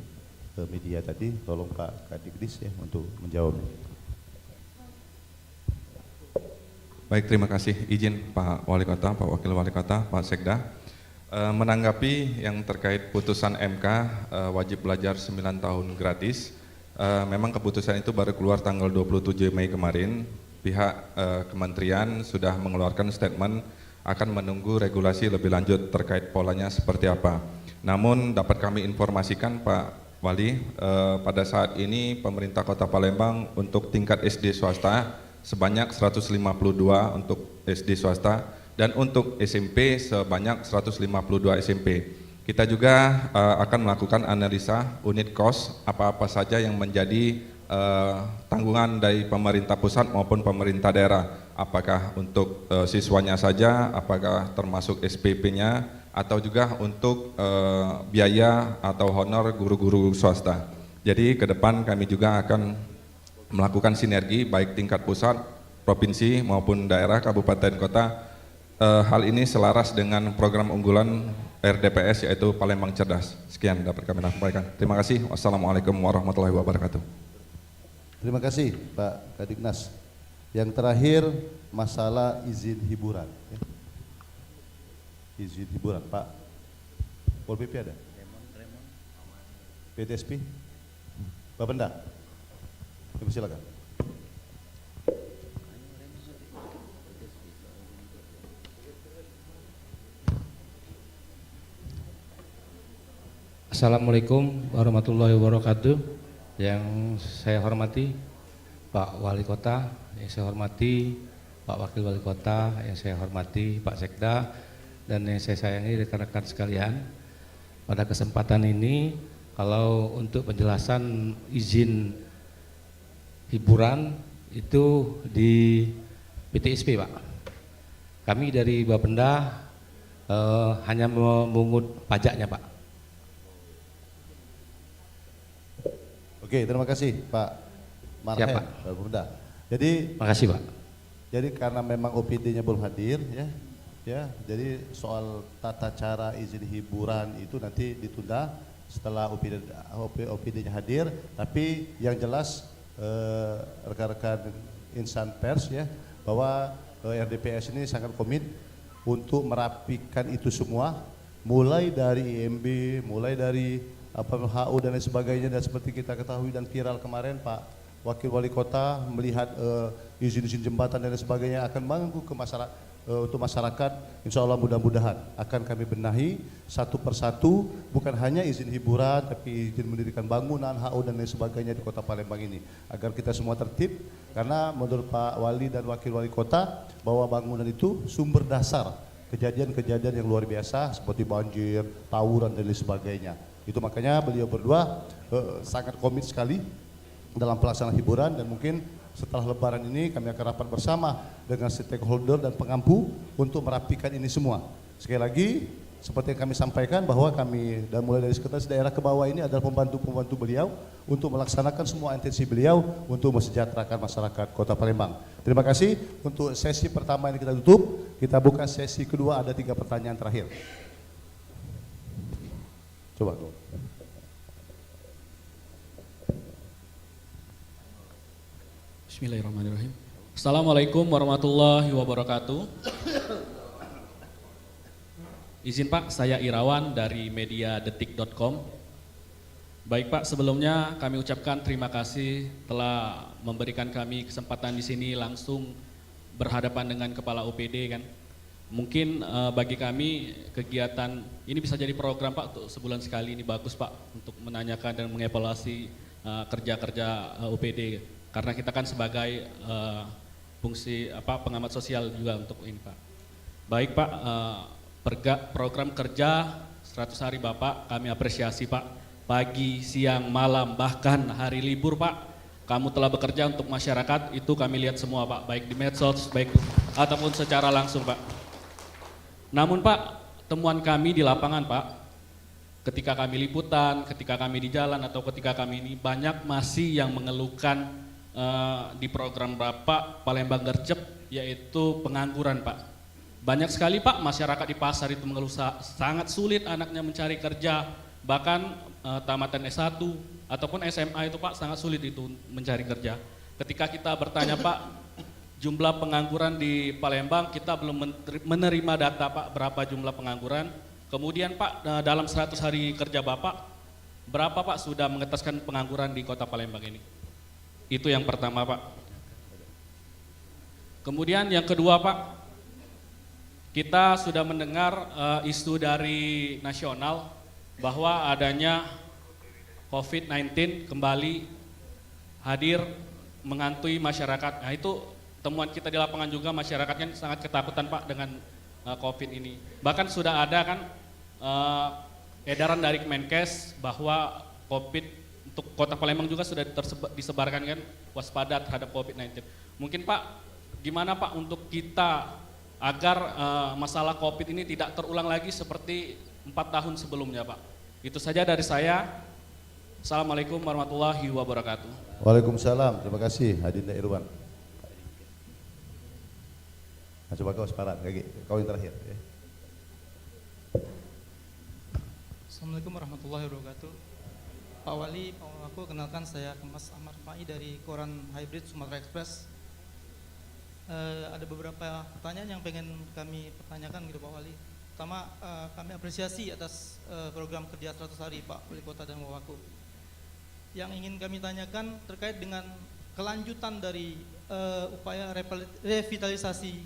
media tadi, tolong Pak Kadikdis ya untuk menjawab. Baik, terima kasih. Izin Pak Wali Kota, Pak Wakil Wali Kota, Pak Sekda. Menanggapi yang terkait putusan MK wajib belajar 9 tahun gratis. Memang keputusan itu baru keluar tanggal 27 Mei kemarin. Pihak kementerian sudah mengeluarkan statement akan menunggu regulasi lebih lanjut terkait polanya seperti apa. Namun dapat kami informasikan Pak Wali, pada saat ini pemerintah Kota Palembang untuk tingkat SD swasta sebanyak 152 untuk SD swasta, dan untuk SMP sebanyak 152 SMP. Kita juga akan melakukan analisa unit cost apa-apa saja yang menjadi tanggungan dari pemerintah pusat maupun pemerintah daerah. Apakah untuk siswanya saja, apakah termasuk SPP-nya, atau juga untuk biaya atau honor guru-guru swasta. Jadi ke depan kami juga akan melakukan sinergi baik tingkat pusat, provinsi maupun daerah, kabupaten, kota. Hal ini selaras dengan program unggulan RDPS yaitu Palembang Cerdas. Sekian dapat kami sampaikan. Terima kasih. Wassalamualaikum warahmatullahi wabarakatuh. Terima kasih Pak Kadiknas. Yang terakhir masalah izin hiburan. Izin hiburan Pak Pol PP ada? PTSP? Pak Benda? Silakan. Assalamualaikum warahmatullahi wabarakatuh. Yang saya hormati Pak Wali Kota, yang saya hormati Pak Wakil Wali Kota, yang saya hormati Pak Sekda, dan yang saya sayangi rekan-rekan sekalian. Pada kesempatan ini, kalau untuk penjelasan izin hiburan itu di PTSP Pak. Kami dari Bapenda hanya memungut pajaknya Pak. Oke, terima kasih Pak Marhen, Siap, Pak. Pak Bunda. Jadi, makasih Pak. Jadi karena memang OPD-nya belum hadir, ya, jadi soal tata cara izin hiburan itu nanti ditunda setelah OPD-nya hadir. Tapi yang jelas rekan-rekan insan pers ya bahwa RDPS ini sangat komit untuk merapikan itu semua, mulai dari IMB, mulai dari HU dan lain sebagainya, dan seperti kita ketahui dan viral kemarin Pak Wakil Wali Kota melihat izin-izin jembatan dan lain sebagainya akan mengganggu ke masyarakat, untuk masyarakat. Insya Allah mudah-mudahan akan kami benahi satu persatu, bukan hanya izin hiburan tapi izin mendirikan bangunan, HU dan lain sebagainya di Kota Palembang ini, agar kita semua tertib. Karena menurut Pak Wali dan Wakil Wali Kota bahwa bangunan itu sumber dasar kejadian-kejadian yang luar biasa seperti banjir, tawuran dan lain sebagainya. Itu makanya beliau berdua sangat komit sekali dalam pelaksanaan hiburan, dan mungkin setelah Lebaran ini kami akan rapat bersama dengan stakeholder dan pengampu untuk merapikan ini semua. Sekali lagi, seperti yang kami sampaikan bahwa kami dan mulai dari sekretaris daerah ke bawah ini adalah pembantu-pembantu beliau untuk melaksanakan semua intensi beliau untuk mesejahterakan masyarakat Kota Palembang. Terima kasih. Untuk sesi pertama ini kita tutup, kita buka sesi kedua, ada 3 pertanyaan terakhir. Coba. Bismillahirrahmanirrahim. Assalamualaikum warahmatullahi wabarakatuh. Izin Pak, saya Irawan dari mediadetik.com. Baik Pak, sebelumnya kami ucapkan terima kasih telah memberikan kami kesempatan di sini langsung berhadapan dengan Kepala OPD kan. Mungkin bagi kami kegiatan ini bisa jadi program Pak untuk sebulan sekali, ini bagus Pak untuk menanyakan dan mengevaluasi kerja-kerja OPD. Karena kita kan sebagai fungsi pengamat sosial juga untuk ini Pak. Baik Pak, program kerja 100 hari Bapak kami apresiasi Pak. Pagi, siang, malam, bahkan hari libur Pak, kamu telah bekerja untuk masyarakat, itu kami lihat semua Pak, baik di medsos, baik ataupun secara langsung Pak. Namun Pak, temuan kami di lapangan Pak, ketika kami liputan, ketika kami di jalan atau ketika kami ini banyak masih yang mengeluhkan di program Bapak Palembang Gercep, yaitu pengangguran Pak. Banyak sekali Pak masyarakat di pasar itu mengeluh sangat sulit anaknya mencari kerja, bahkan tamatan S1 ataupun SMA itu Pak sangat sulit itu mencari kerja. Ketika kita bertanya Pak, jumlah pengangguran di Palembang kita belum menerima data Pak berapa jumlah pengangguran. Kemudian Pak dalam 100 hari kerja Bapak, berapa Pak sudah mengetaskan pengangguran di Kota Palembang ini? Itu yang pertama Pak. Kemudian yang kedua Pak, kita sudah mendengar isu dari nasional bahwa adanya COVID-19 kembali hadir menghantui masyarakat. Nah itu temuan kita di lapangan juga, masyarakatnya sangat ketakutan Pak dengan COVID ini. Bahkan sudah ada kan edaran dari Kemenkes bahwa COVID untuk Kota Palembang juga sudah disebarkan kan, waspada terhadap COVID-19. Mungkin Pak, gimana Pak untuk kita agar masalah COVID ini tidak terulang lagi seperti 4 tahun sebelumnya Pak. Itu saja dari saya. Assalamualaikum warahmatullahi wabarakatuh. Waalaikumsalam, terima kasih Adinda Irwan. Nah, coba kau separat, kau yang terakhir. Ya. Assalamualaikum warahmatullahi wabarakatuh. Pak Wali, Pak Waku, kenalkan saya Mas Ahmad Fai dari koran Hybrid Sumatera Express. Ada beberapa pertanyaan yang pengen kami pertanyakan gitu Pak Wali. Pertama, kami apresiasi atas program kerja 100 hari Pak Wali Kota dan Waku. Yang ingin kami tanyakan terkait dengan kelanjutan dari upaya revitalisasi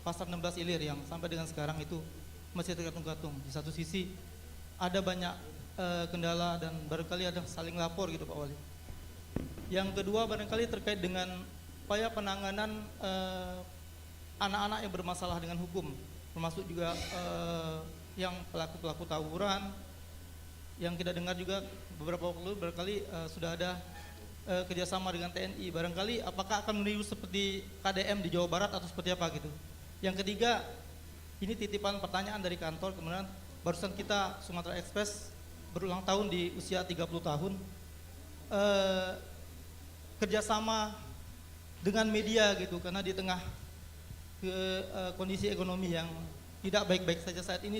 Pasar 16 Ilir yang sampai dengan sekarang itu masih tergantung-gantung. Di satu sisi ada banyak kendala dan barangkali ada saling lapor gitu Pak Wali. Yang kedua barangkali terkait dengan upaya penanganan anak-anak yang bermasalah dengan hukum, termasuk juga yang pelaku-pelaku tawuran, yang kita dengar juga beberapa waktu lalu barangkali sudah ada kerjasama dengan TNI, barangkali apakah akan meniru seperti KDM di Jawa Barat atau seperti apa gitu. Yang ketiga, ini titipan pertanyaan dari kantor, kemudian barusan kita Sumatera Express berulang tahun di usia 30 tahun, kerjasama dengan media gitu, karena di tengah kondisi ekonomi yang tidak baik-baik saja saat ini,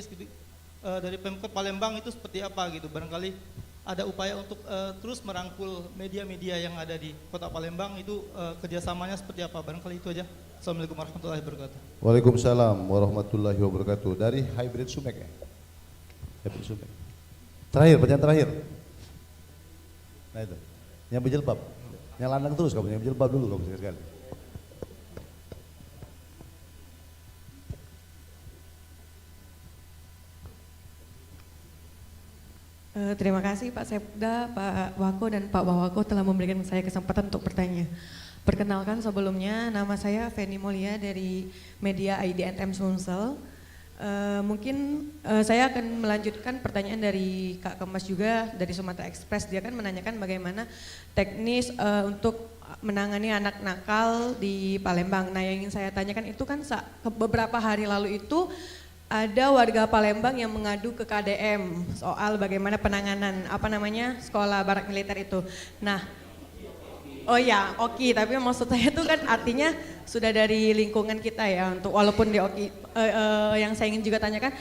dari Pemkot Palembang itu seperti apa gitu, barangkali ada upaya untuk terus merangkul media-media yang ada di Kota Palembang itu kerjasamanya seperti apa, barangkali itu aja. Assalamualaikum warahmatullahi wabarakatuh. Waalaikumsalam warahmatullahi wabarakatuh. Dari Hybrid Sumek ya? Hybrid Sumek. Terakhir, pertanyaan terakhir. Nah itu, yang berjilbab. Yang landang terus kamu, yang berjilbab dulu kamu sekali. Terima kasih Pak Sekda, Pak Wako dan Pak Wawako telah memberikan saya kesempatan untuk bertanya. Perkenalkan sebelumnya, nama saya Feni Mulia dari media IDNM Sumsel. Mungkin saya akan melanjutkan pertanyaan dari Kak Kemas juga dari Sumatera Express. Dia kan menanyakan bagaimana teknis untuk menangani anak nakal di Palembang. Nah, yang ingin saya tanyakan itu kan beberapa hari lalu itu ada warga Palembang yang mengadu ke KDM soal bagaimana penanganan sekolah barak militer itu. Nah, oh ya, Oki, tapi maksud saya itu kan artinya sudah dari lingkungan kita ya, untuk walaupun di Oki, yang saya ingin juga tanyakan,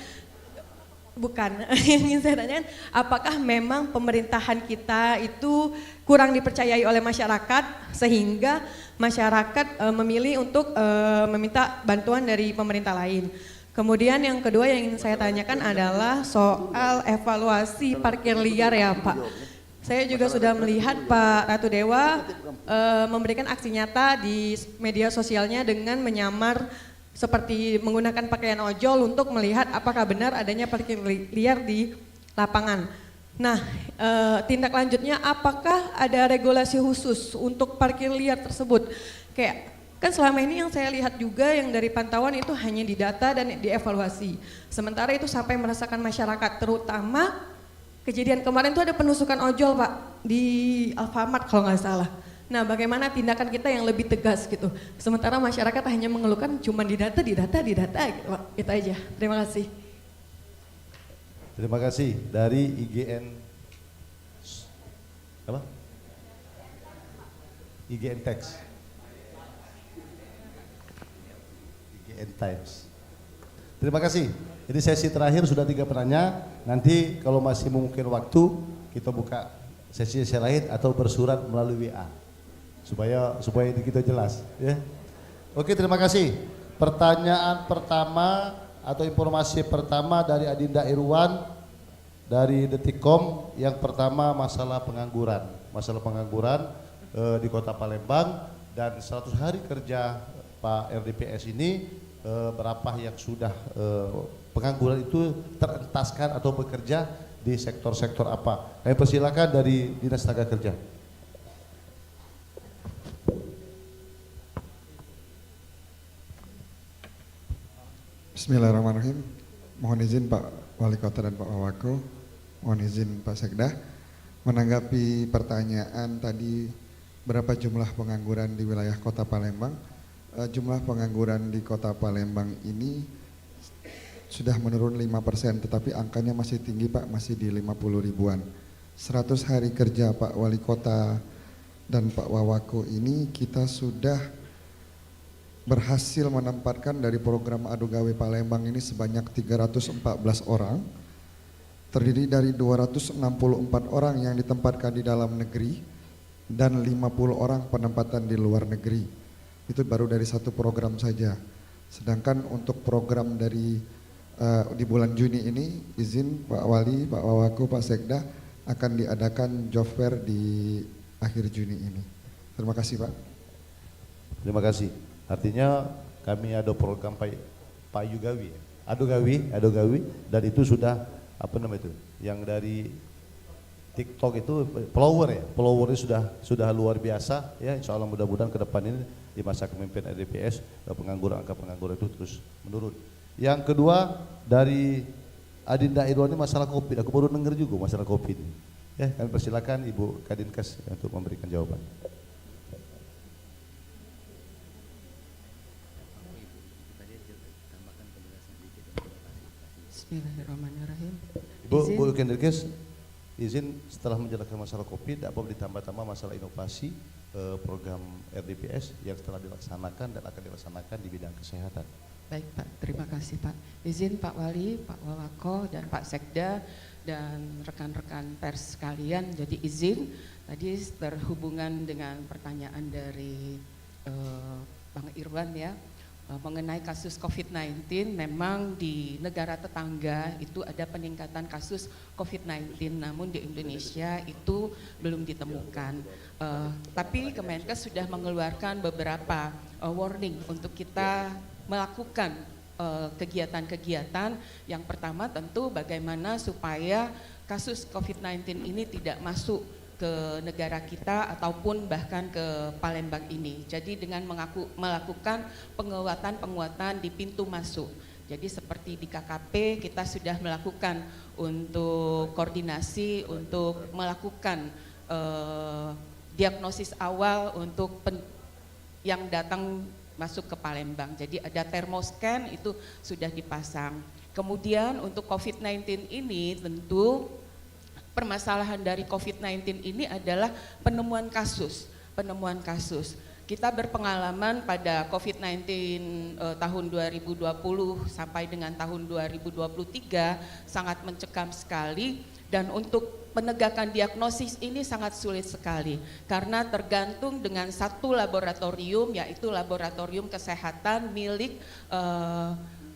bukan, yang ingin saya tanyakan, apakah memang pemerintahan kita itu kurang dipercayai oleh masyarakat sehingga masyarakat memilih untuk meminta bantuan dari pemerintah lain. Kemudian yang kedua yang ingin saya tanyakan adalah soal evaluasi parkir liar ya Pak. Saya juga sudah melihat Pak Ratu Dewa memberikan aksi nyata di media sosialnya dengan menyamar seperti menggunakan pakaian ojol untuk melihat apakah benar adanya parkir liar di lapangan. Nah, tindak lanjutnya apakah ada regulasi khusus untuk parkir liar tersebut? Kayak kan selama ini yang saya lihat juga yang dari pantauan itu hanya didata dan dievaluasi. Sementara itu sampai merasakan masyarakat, terutama kejadian kemarin itu ada penusukan ojol Pak di Alfamart kalau nggak salah. Nah, bagaimana tindakan kita yang lebih tegas gitu. Sementara masyarakat hanya mengeluhkan cuma didata gitu Pak. Itu aja. Terima kasih. Terima kasih dari IGN Text. IGN Times. Terima kasih. Jadi sesi terakhir sudah 3 penanya. Nanti kalau masih mungkin waktu kita buka sesi lain atau bersurat melalui WA supaya ini kita jelas. Ya. Oke, terima kasih. Pertanyaan pertama atau informasi pertama dari Adinda Irwan dari Detikcom. Yang pertama masalah pengangguran di Kota Palembang dan 100 hari kerja Pak RDPS ini berapa yang sudah pengangguran itu terentaskan atau bekerja di sektor-sektor apa? Kami persilakan dari Dinas Tenaga Kerja. Bismillahirrahmanirrahim. Mohon izin Pak Wali Kota dan Pak Wawako, mohon izin Pak Sekda menanggapi pertanyaan tadi berapa jumlah pengangguran di wilayah Kota Palembang. Jumlah pengangguran di Kota Palembang ini sudah menurun 5%, tetapi angkanya masih tinggi Pak, masih di 50 ribuan. 100 hari kerja Pak Wali Kota dan Pak Wawako ini kita sudah berhasil menempatkan dari program Adu Gawe Palembang ini sebanyak 314 orang, terdiri dari 264 orang yang ditempatkan di dalam negeri dan 50 orang penempatan di luar negeri. Itu baru dari satu program saja. Sedangkan untuk program dari di bulan Juni ini, izin Pak Wali, Pak Wawako, Pak Sekda akan diadakan job fair di akhir Juni ini. Terima kasih Pak. Terima kasih. Artinya kami ada program Pak Yugawi, Adu Gawi, dan itu sudah yang dari TikTok itu followernya sudah luar biasa ya. Insya Allah mudah-mudahan ke depan ini di masa kepemimpinan RDPS angka pengangguran itu terus menurun. Yang kedua dari Adinda Irwan ini masalah COVID. Aku baru dengar juga masalah COVID. Ya, kami persilakan Ibu Kadinkes untuk memberikan jawaban. Bismillahirrahmanirrahim. Bu Kadinkes, izin setelah menjelaskan masalah COVID, apa ditambah-tambah masalah inovasi program RDPS yang telah dilaksanakan dan akan dilaksanakan di bidang kesehatan. Baik Pak, terima kasih Pak. Izin Pak Wali, Pak Wawako, dan Pak Sekda, dan rekan-rekan pers sekalian, jadi izin tadi berhubungan dengan pertanyaan dari Bang Irwan ya, mengenai kasus COVID-19, memang di negara tetangga itu ada peningkatan kasus COVID-19, namun di Indonesia itu belum ditemukan. Tapi Kemenkes sudah mengeluarkan beberapa warning untuk kita melakukan kegiatan-kegiatan. Yang pertama tentu bagaimana supaya kasus COVID-19 ini tidak masuk ke negara kita ataupun bahkan ke Palembang ini. Jadi dengan melakukan penguatan di pintu masuk. Jadi seperti di KKP kita sudah melakukan untuk koordinasi untuk melakukan diagnosis awal untuk yang datang masuk ke Palembang. Jadi ada termoscan itu sudah dipasang. Kemudian untuk COVID-19 ini tentu permasalahan dari COVID-19 ini adalah penemuan kasus. Kita berpengalaman pada COVID-19 tahun 2020 sampai dengan tahun 2023 sangat mencekam sekali, dan untuk penegakan diagnosis ini sangat sulit sekali karena tergantung dengan satu laboratorium, yaitu laboratorium kesehatan milik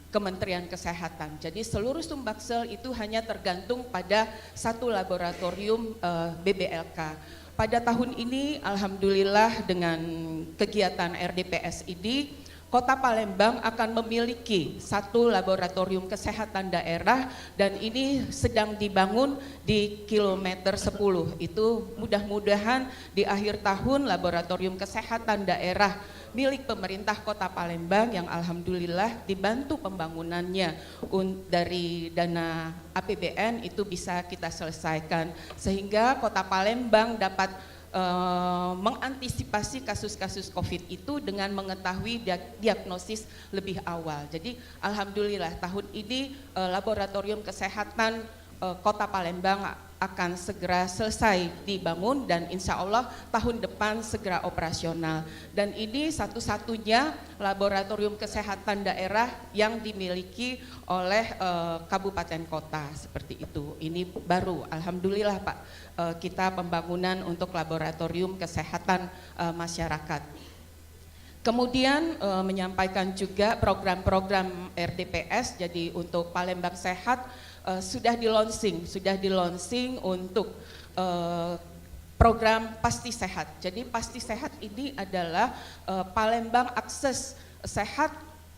Kementerian Kesehatan. Jadi seluruh Sumbaksel itu hanya tergantung pada satu laboratorium BBLK. Pada tahun ini alhamdulillah dengan kegiatan RDPS ini, Kota Palembang akan memiliki satu laboratorium kesehatan daerah dan ini sedang dibangun di kilometer 10. Itu mudah-mudahan di akhir tahun laboratorium kesehatan daerah milik pemerintah Kota Palembang yang alhamdulillah dibantu pembangunannya dari dana APBN itu bisa kita selesaikan sehingga Kota Palembang dapat mengantisipasi kasus-kasus COVID itu dengan mengetahui diagnosis lebih awal. Jadi alhamdulillah tahun ini laboratorium kesehatan Kota Palembang akan segera selesai dibangun dan insya Allah tahun depan segera operasional. Dan ini satu-satunya laboratorium kesehatan daerah yang dimiliki oleh kabupaten kota seperti itu. Ini baru, alhamdulillah Pak, kita pembangunan untuk laboratorium kesehatan masyarakat. Kemudian menyampaikan juga program-program RDPS, jadi untuk Palembang Sehat sudah di launching untuk program Pasti Sehat. Jadi Pasti Sehat ini adalah Palembang akses sehat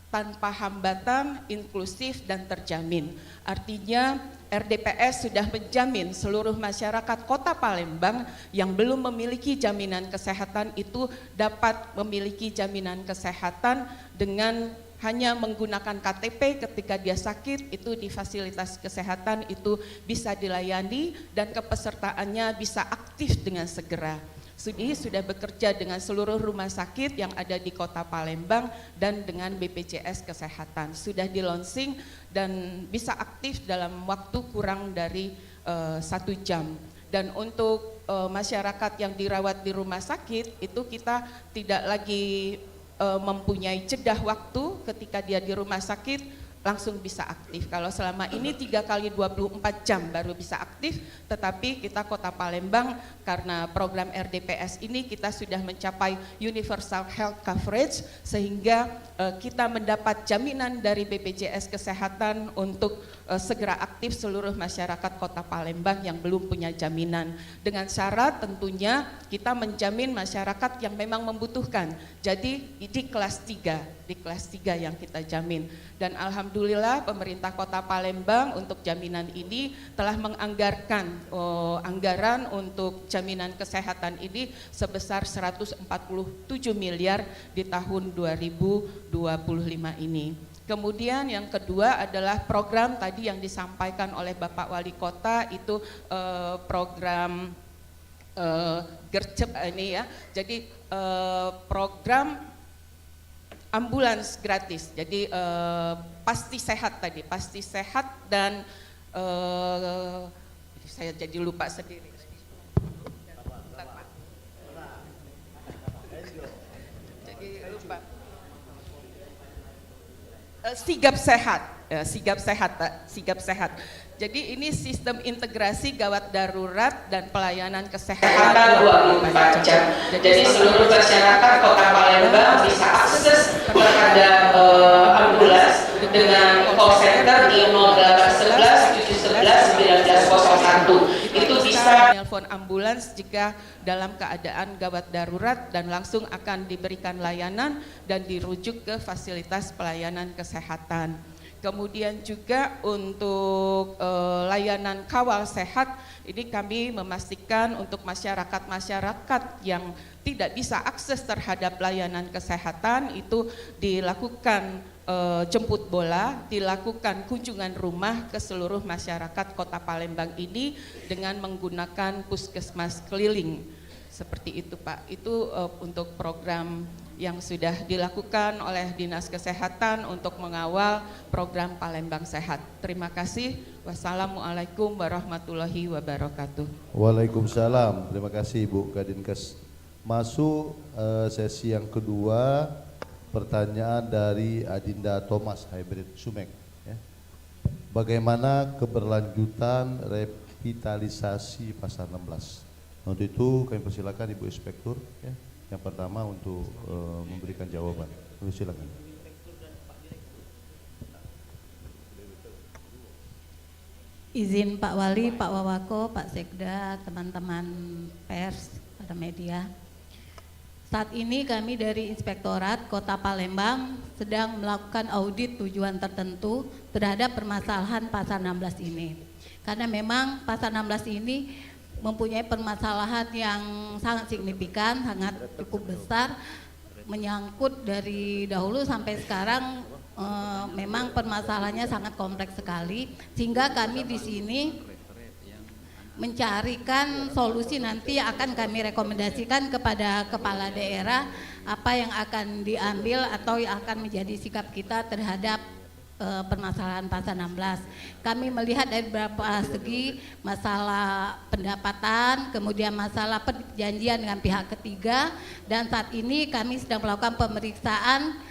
tanpa hambatan, inklusif dan terjamin. Artinya RDPS sudah menjamin seluruh masyarakat Kota Palembang yang belum memiliki jaminan kesehatan itu dapat memiliki jaminan kesehatan dengan hanya menggunakan KTP ketika dia sakit, itu di fasilitas kesehatan itu bisa dilayani dan kepesertaannya bisa aktif dengan segera. Sudah bekerja dengan seluruh rumah sakit yang ada di Kota Palembang dan dengan BPJS Kesehatan. Sudah di launching dan bisa aktif dalam waktu kurang dari 1 jam. Dan untuk masyarakat yang dirawat di rumah sakit itu kita tidak lagi mempunyai jeda waktu ketika dia di rumah sakit langsung bisa aktif. Kalau selama ini 3 kali 24 jam baru bisa aktif, tetapi kita Kota Palembang karena program RDPS ini kita sudah mencapai universal health coverage sehingga kita mendapat jaminan dari BPJS Kesehatan untuk segera aktif seluruh masyarakat Kota Palembang yang belum punya jaminan. Dengan syarat tentunya kita menjamin masyarakat yang memang membutuhkan. Jadi di kelas 3 yang kita jamin. Dan alhamdulillah pemerintah Kota Palembang untuk jaminan ini telah menganggarkan anggaran untuk jaminan kesehatan ini sebesar 147 miliar di tahun 2025 ini. Kemudian yang kedua adalah program tadi yang disampaikan oleh Bapak Wali Kota itu program gercep ini ya. Jadi program ambulans gratis. Jadi Pasti Sehat tadi, Pasti Sehat dan saya jadi lupa sendiri. Jadi lupa. Sigap Sehat, Sigap Sehat, Sigap Sehat. Jadi ini sistem integrasi gawat darurat dan pelayanan kesehatan 24 jam. Jadi seluruh masyarakat Kota Palembang bisa akses terhadap ambulans dengan call center di 0811 711 1901. Itu bisa telepon ambulans jika dalam keadaan gawat darurat dan langsung akan diberikan layanan dan dirujuk ke fasilitas pelayanan kesehatan. Kemudian juga untuk layanan kawal sehat, ini kami memastikan untuk masyarakat-masyarakat yang tidak bisa akses terhadap layanan kesehatan itu dilakukan jemput bola, dilakukan kunjungan rumah ke seluruh masyarakat Kota Palembang ini dengan menggunakan puskesmas keliling. Seperti itu Pak, itu untuk program yang sudah dilakukan oleh Dinas Kesehatan untuk mengawal program Palembang Sehat. Terima kasih. Wassalamualaikum warahmatullahi wabarakatuh. Waalaikumsalam. Terima kasih Ibu Kadinkes. Masuk sesi yang kedua, pertanyaan dari Adinda Thomas Hybrid Sumek. Ya. Bagaimana keberlanjutan revitalisasi Pasar 16? Untuk itu kami persilakan Ibu Inspektur ya, yang pertama untuk memberikan jawaban. Silakan. Izin Pak Wali, Pak Wawako, Pak Sekda, teman-teman pers, para media. Saat ini kami dari Inspektorat Kota Palembang sedang melakukan audit tujuan tertentu terhadap permasalahan Pasar 16 ini. Karena memang Pasar 16 ini mempunyai permasalahan yang sangat signifikan, sangat cukup besar, menyangkut dari dahulu sampai sekarang. Memang permasalahannya sangat kompleks sekali, sehingga kami di sini mencarikan solusi nanti akan kami rekomendasikan kepada kepala daerah apa yang akan diambil atau yang akan menjadi sikap kita terhadap permasalahan Pasar 16. Kami melihat dari beberapa segi, masalah pendapatan, kemudian masalah perjanjian dengan pihak ketiga, dan saat ini kami sedang melakukan pemeriksaan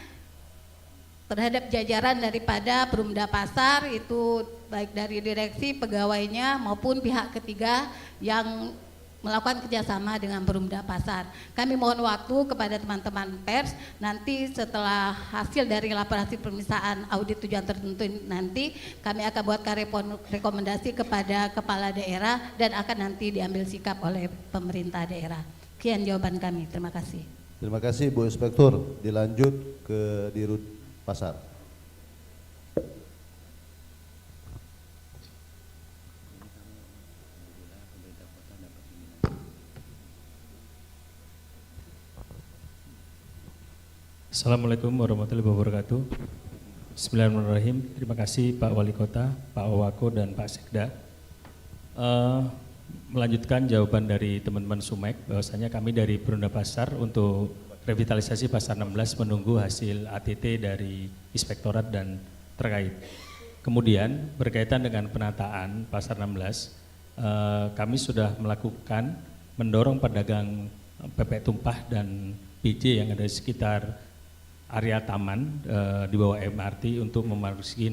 terhadap jajaran daripada Perumda Pasar, itu baik dari direksi, pegawainya maupun pihak ketiga yang melakukan kerjasama dengan Perumda Pasar. Kami mohon waktu kepada teman-teman pers, nanti setelah hasil dari laporan hasil pemeriksaan audit tujuan tertentu nanti kami akan buatkan rekomendasi kepada kepala daerah dan akan nanti diambil sikap oleh pemerintah daerah. Sekian jawaban kami, terima kasih. Terima kasih Bu Inspektur. Dilanjut ke Dirut Pasar. Assalamualaikum warahmatullahi wabarakatuh. Bismillahirrahmanirrahim. Terima kasih Pak Wali Kota, Pak Wawako, dan Pak Sekda. Melanjutkan jawaban dari teman-teman Sumek, bahwasanya kami dari Perumda Pasar untuk revitalisasi Pasar 16 menunggu hasil ATT dari Inspektorat dan terkait. Kemudian berkaitan dengan penataan Pasar 16, kami sudah melakukan mendorong pedagang pepek tumpah dan PJ yang ada di sekitar area taman di bawah MRT untuk memasuki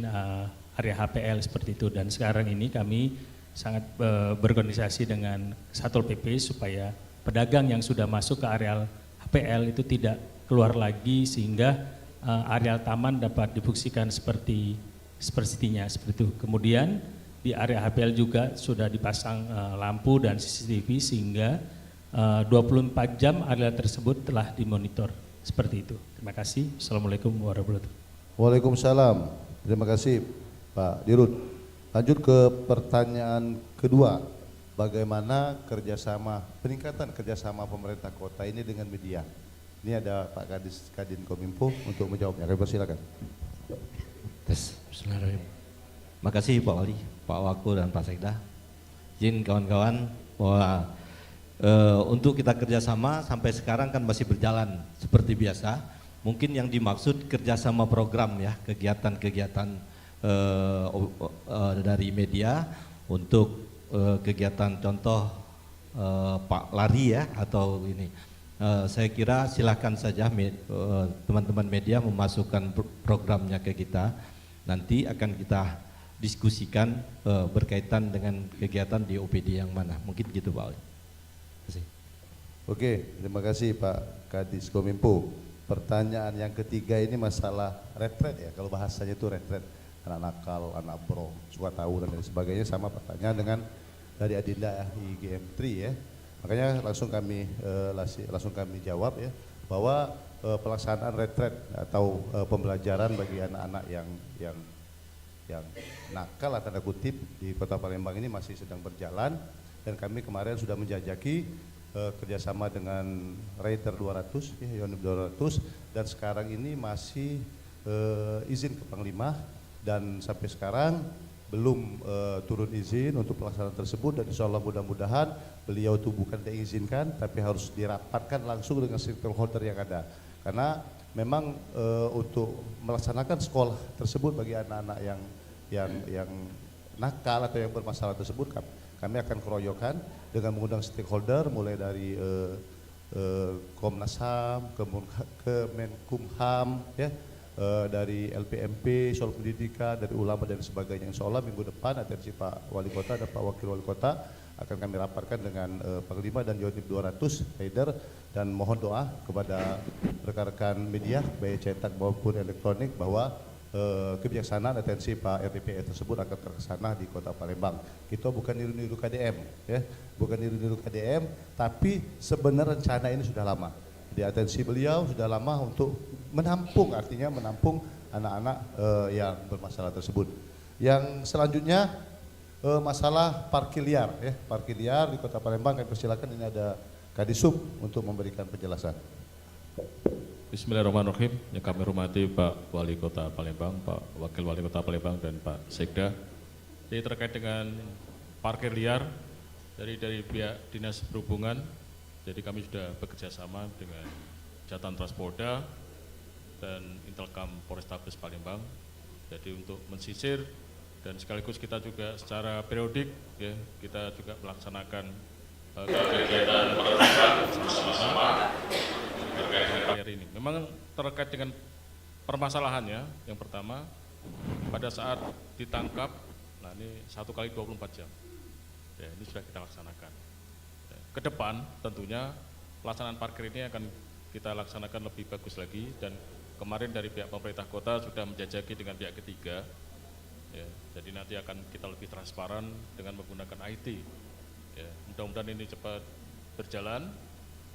area HPL seperti itu, dan sekarang ini kami sangat berkoordinasi dengan Satpol PP supaya pedagang yang sudah masuk ke areal HPL itu tidak keluar lagi sehingga areal taman dapat difungsikan seperti semestinya seperti itu. Kemudian di area HPL juga sudah dipasang lampu dan CCTV sehingga 24 jam area tersebut telah dimonitor seperti itu. Terima kasih. Assalamualaikum warahmatullahi wabarakatuh. Waalaikumsalam. Terima kasih Pak Dirut. Lanjut ke pertanyaan kedua. Bagaimana kerjasama, peningkatan kerjasama pemerintah kota ini dengan media? Ini ada Pak Kadin Kominfo untuk menjawabnya. Kami persilakan. Bismillahirrahmanirrahim. Terima kasih Pak Wali, Pak Wako, dan Pak Sekda. Izin kawan-kawan bahwa untuk kita kerjasama sampai sekarang kan masih berjalan seperti biasa. Mungkin yang dimaksud kerjasama program ya, kegiatan-kegiatan dari media untuk kegiatan contoh Pak Lari ya atau ini. Saya kira silakan saja teman-teman media memasukkan programnya ke kita. Nanti akan kita diskusikan berkaitan dengan kegiatan di OPD yang mana. Mungkin gitu Pak Wali. Oke, terima kasih Pak Kadis Kominfo. Pertanyaan yang ketiga ini masalah retret ya, kalau bahasanya itu retret, anak nakal, anak bro, suka tahu dan lain sebagainya, sama pertanyaan dengan dari Adinda IGM3 ya. Makanya langsung kami jawab ya, bahwa pelaksanaan retret atau pembelajaran bagi anak-anak yang nakal tanda kutip di Kota Palembang ini masih sedang berjalan, dan kami kemarin sudah menjajaki kerjasama dengan Reiter 200 ya, Yonif 200, dan sekarang ini masih izin ke Panglima dan sampai sekarang belum turun izin untuk pelaksanaan tersebut, dan insya Allah mudah-mudahan beliau itu bukan diizinkan tapi harus dirapatkan langsung dengan stakeholder yang ada, karena memang untuk melaksanakan sekolah tersebut bagi anak-anak yang nakal atau yang bermasalah tersebut, kami akan keroyokan dengan mengundang stakeholder mulai dari Komnas HAM, Kemenkumham, ya, dari LPMP, Soal Pendidikan, dari ulama dan sebagainya. Insya Allah minggu depan atensi Pak Wali Kota dan Pak Wakil Wali Kota akan kami rapatkan dengan Panglima dan Jawa Timur 200 Haider, dan mohon doa kepada rekan-rekan media baik cetak maupun elektronik bahwa kebijaksanaan atensi Pak RDPS tersebut akan terlaksana di Kota Palembang. Kita bukan niru-niru KDM, ya, bukan niru-niru KDM, tapi sebenarnya rencana ini sudah lama. Di atensi beliau sudah lama untuk menampung, artinya menampung anak-anak yang bermasalah tersebut. Yang selanjutnya masalah parkir liar, ya, parkir liar di Kota Palembang. Kami persilakan, ini ada Kadisub untuk memberikan penjelasan. Bismillahirrahmanirrahim. Yang kami hormati Pak Wali Kota Palembang, Pak Wakil Wali Kota Palembang, dan Pak Sekda. Jadi terkait dengan parkir liar dari pihak Dinas Perhubungan, jadi kami sudah bekerja sama dengan Jatan Transporda dan Intelkam Polrestabes Palembang. Jadi untuk mensisir dan sekaligus kita juga secara periodik, ya, kita juga melaksanakan kegiatan penertiban bersama-sama terkait dengan parkir ini. Memang terkait dengan permasalahannya, yang pertama pada saat ditangkap, nah ini 1 kali 24 jam, ya, ini sudah kita laksanakan. Ke depan tentunya pelaksanaan parkir ini akan kita laksanakan lebih bagus lagi, dan kemarin dari pihak pemerintah kota sudah menjajaki dengan pihak ketiga, ya, jadi nanti akan kita lebih transparan dengan menggunakan IT, ya, mudah-mudahan ini cepat berjalan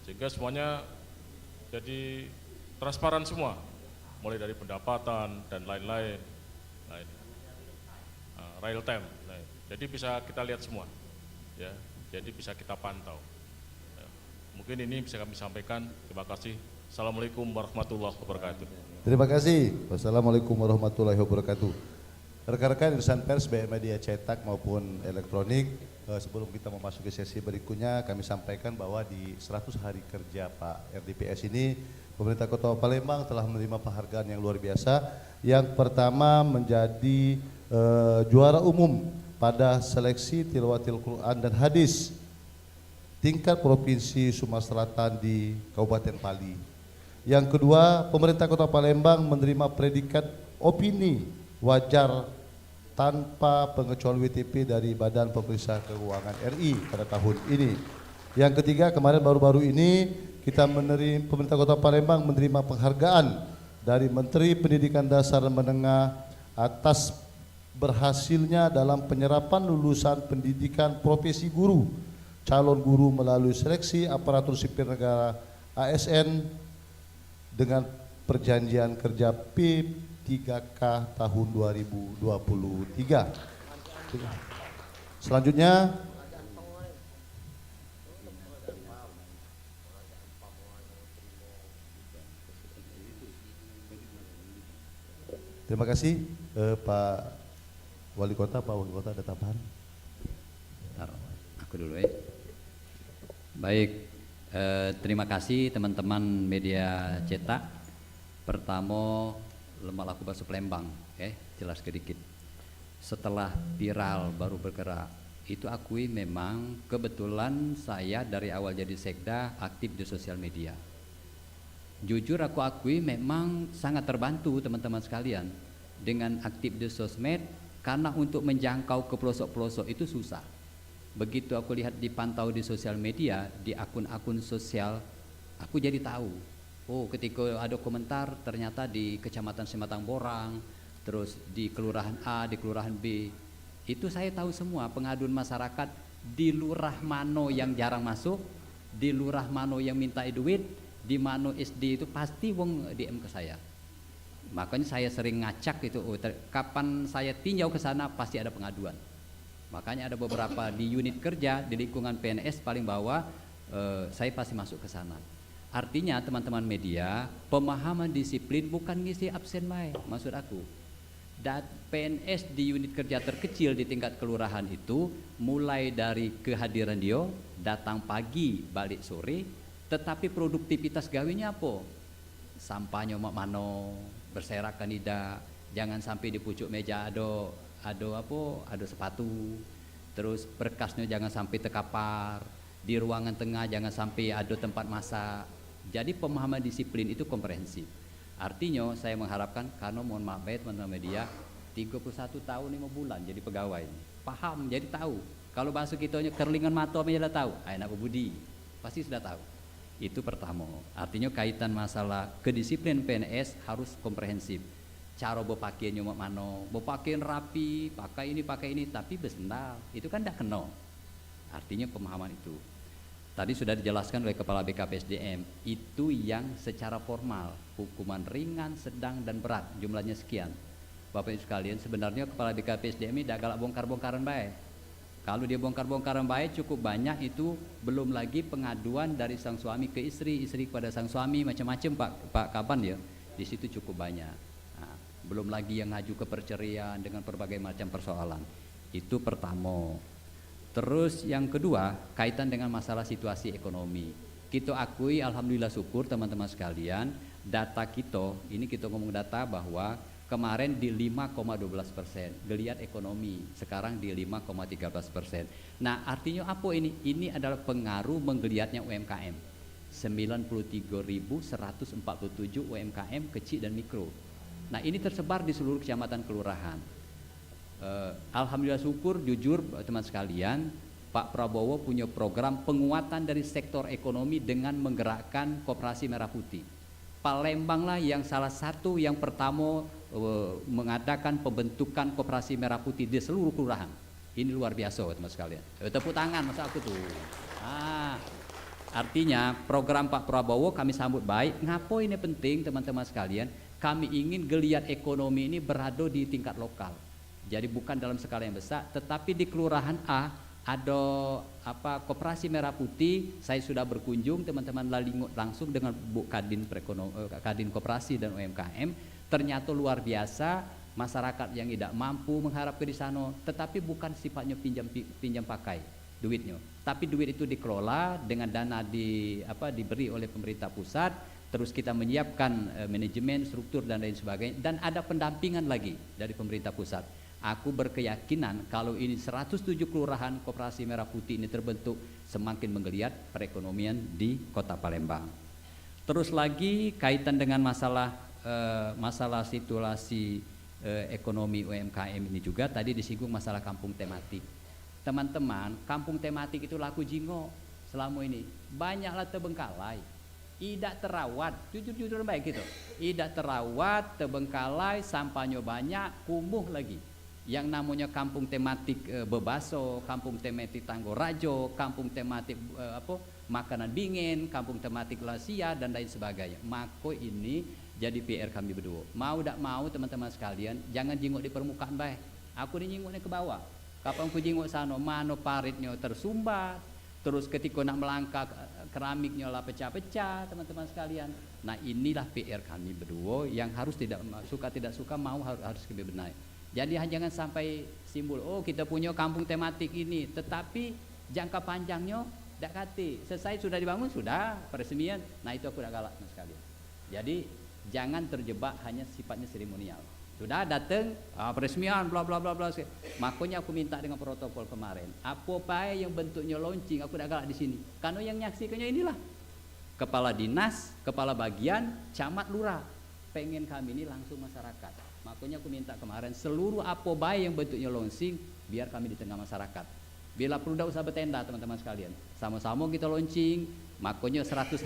sehingga semuanya jadi transparan semua, mulai dari pendapatan dan lain-lain, nah ini real time, nah, jadi bisa kita lihat semua, ya, jadi bisa kita pantau. Ya, mungkin ini bisa kami sampaikan. Terima kasih. Assalamualaikum warahmatullahi wabarakatuh. Terima kasih. Wassalamualaikum warahmatullahi wabarakatuh. Rekan-rekan insan pers baik media cetak maupun elektronik, sebelum kita memasuki sesi berikutnya, kami sampaikan bahwa di 100 hari kerja Pak RDPS ini, pemerintah Kota Palembang telah menerima penghargaan yang luar biasa. Yang pertama menjadi juara umum pada seleksi tilawatil Quran dan hadis tingkat Provinsi Sumatera Selatan di Kabupaten Pali. Yang kedua, pemerintah Kota Palembang menerima predikat opini wajar tanpa pengecualian WTP dari Badan Pemeriksa Keuangan RI pada tahun ini. Yang ketiga, kemarin baru-baru ini kita menerima, pemerintah Kota Palembang menerima penghargaan dari Menteri Pendidikan Dasar dan Menengah atas berhasilnya dalam penyerapan lulusan pendidikan profesi guru, calon guru melalui seleksi aparatur sipil negara ASN dengan perjanjian kerja P3K tahun 2023. Selanjutnya terima kasih Pak Wali Kota. Pak Wali Kota ada tambahan? Aku dulu ya. Baik, terima kasih teman-teman media cetak. Pertama, Lemak Laku Bakso Palembang, jelas sedikit. Setelah viral baru bergerak, itu akui memang kebetulan saya dari awal jadi sekda aktif di sosial media. Jujur aku akui memang sangat terbantu teman-teman sekalian dengan aktif di sosmed, karena untuk menjangkau ke pelosok-pelosok itu susah. Begitu aku lihat dipantau di sosial media, di akun-akun sosial, aku jadi tahu. Oh, ketika ada komentar ternyata di Kecamatan Sematang Borang, terus di Kelurahan A, di Kelurahan B, itu saya tahu semua pengaduan masyarakat di lurah mano yang jarang masuk, di lurah mano yang minta duit, di mano SD itu pasti wong DM ke saya. Makanya saya sering ngacak itu, kapan saya tinjau ke sana pasti ada pengaduan. Makanya ada beberapa di unit kerja di lingkungan PNS paling bawah, saya pasti masuk ke sana. Artinya teman-teman media, pemahaman disiplin bukan ngisi absen bae, maksud aku. Dan PNS di unit kerja terkecil di tingkat kelurahan itu mulai dari kehadiran dia, datang pagi, balik sore, tetapi produktivitas gawinya apa? Sampahnya mak mano, berserakan tidak, jangan sampai di pucuk meja ada sepatu, terus berkasnya jangan sampai terkapar, di ruangan tengah jangan sampai ada tempat masak. Jadi pemahaman disiplin itu komprehensif. Artinya saya mengharapkan, karena mohon maaf baik teman-teman media, 31 tahun 5 bulan jadi pegawai, paham, jadi tahu. Kalau bahasa kitanya kerlingan mata aja sudah tahu, anak budi pasti sudah tahu. Itu pertama. Artinya kaitan masalah kedisiplinan PNS harus komprehensif. Cara berpakaiannya mak mano, berpakaian rapi, pakai ini, tapi bersendal, itu kan tidak kena. Artinya pemahaman itu. Tadi sudah dijelaskan oleh Kepala BKPSDM, itu yang secara formal, hukuman ringan, sedang, dan berat, jumlahnya sekian. Bapak Ibu sekalian, sebenarnya Kepala BKPSDM ini tidak galak bongkar-bongkaran baik. Kalau dia bongkar-bongkaran baik cukup banyak, itu belum lagi pengaduan dari sang suami ke istri, istri kepada sang suami, macam-macam Pak Kaban ya, di situ cukup banyak. Nah, belum lagi yang ngaju ke perceraian dengan berbagai macam persoalan. Itu pertama. Terus yang kedua, kaitan dengan masalah situasi ekonomi. Kita akui, alhamdulillah syukur teman-teman sekalian, data kita, ini kita ngomong data bahwa kemarin di 5,12%, geliat ekonomi, sekarang di 5,13%. Nah artinya apa ini? Ini adalah pengaruh menggeliatnya UMKM. 93.147 UMKM kecil dan mikro. Nah ini tersebar di seluruh kecamatan kelurahan. Alhamdulillah syukur, jujur teman sekalian, Pak Prabowo punya program penguatan dari sektor ekonomi dengan menggerakkan Koperasi Merah Putih. Palembang lah yang salah satu yang pertama mengadakan pembentukan Koperasi Merah Putih di seluruh kelurahan. Ini luar biasa teman sekalian. Tepuk tangan masa aku tuh. Artinya program Pak Prabowo kami sambut baik. Ngapo ini penting teman-teman sekalian? Kami ingin geliat ekonomi ini berada di tingkat lokal. Jadi bukan dalam skala yang besar, tetapi di kelurahan A ada Koperasi Merah Putih. Saya sudah berkunjung teman-teman langsung dengan Bu Kadin Koperasi dan UMKM. Ternyata luar biasa, masyarakat yang tidak mampu mengharap ke di sana, tetapi bukan sifatnya pinjam pakai duitnya, tapi duit itu dikelola dengan dana diberi oleh pemerintah pusat. Terus kita menyiapkan manajemen, struktur dan lain sebagainya, dan ada pendampingan lagi dari pemerintah pusat. Aku berkeyakinan kalau ini 107 kelurahan Koperasi Merah Putih ini terbentuk, semakin menggeliat perekonomian di Kota Palembang. Terus lagi kaitan dengan masalah situasi ekonomi UMKM ini juga tadi disinggung masalah kampung tematik. Teman-teman, kampung tematik itu laku jingo selama ini. Banyaklah terbengkalai, tidak terawat, jujur baik gitu. Tidak terawat, terbengkalai, sampahnya banyak, kumuh lagi. Yang namanya kampung tematik Bebaso, kampung tematik Tanggorajo, kampung tematik makanan dingin, kampung tematik Lasia dan lain sebagainya. Maka ini jadi PR kami berdua. Mau tidak mau teman-teman sekalian, jangan jinguk di permukaan baik. Aku jinguknya ke bawah. Kapan aku jinguk sana, mana paritnya tersumbat, terus ketika nak melangkah keramiknya lah pecah-pecah teman-teman sekalian. Nah inilah PR kami berdua yang harus tidak suka mau harus kami benahi. Jadi jangan sampai simbol kita punya kampung tematik ini, tetapi jangka panjangnya tidak kati. Selesai sudah dibangun sudah peresmian. Nah itu aku tidak galak sekali. Jadi jangan terjebak hanya sifatnya seremonial. Sudah datang peresmian bla bla bla bla. Makanya aku minta dengan protokol kemarin. Apa yang bentuknya launching aku tidak galak di sini. Karena yang nyaksikannya inilah kepala dinas, kepala bagian, camat, lurah. Pengen kami ini langsung masyarakat. Makanya aku minta kemarin seluruh apa yang bentuknya launching biar kami di tengah masyarakat. Bila perlu tidak usah bertenda teman-teman sekalian. Sama-sama kita launching. Makanya 100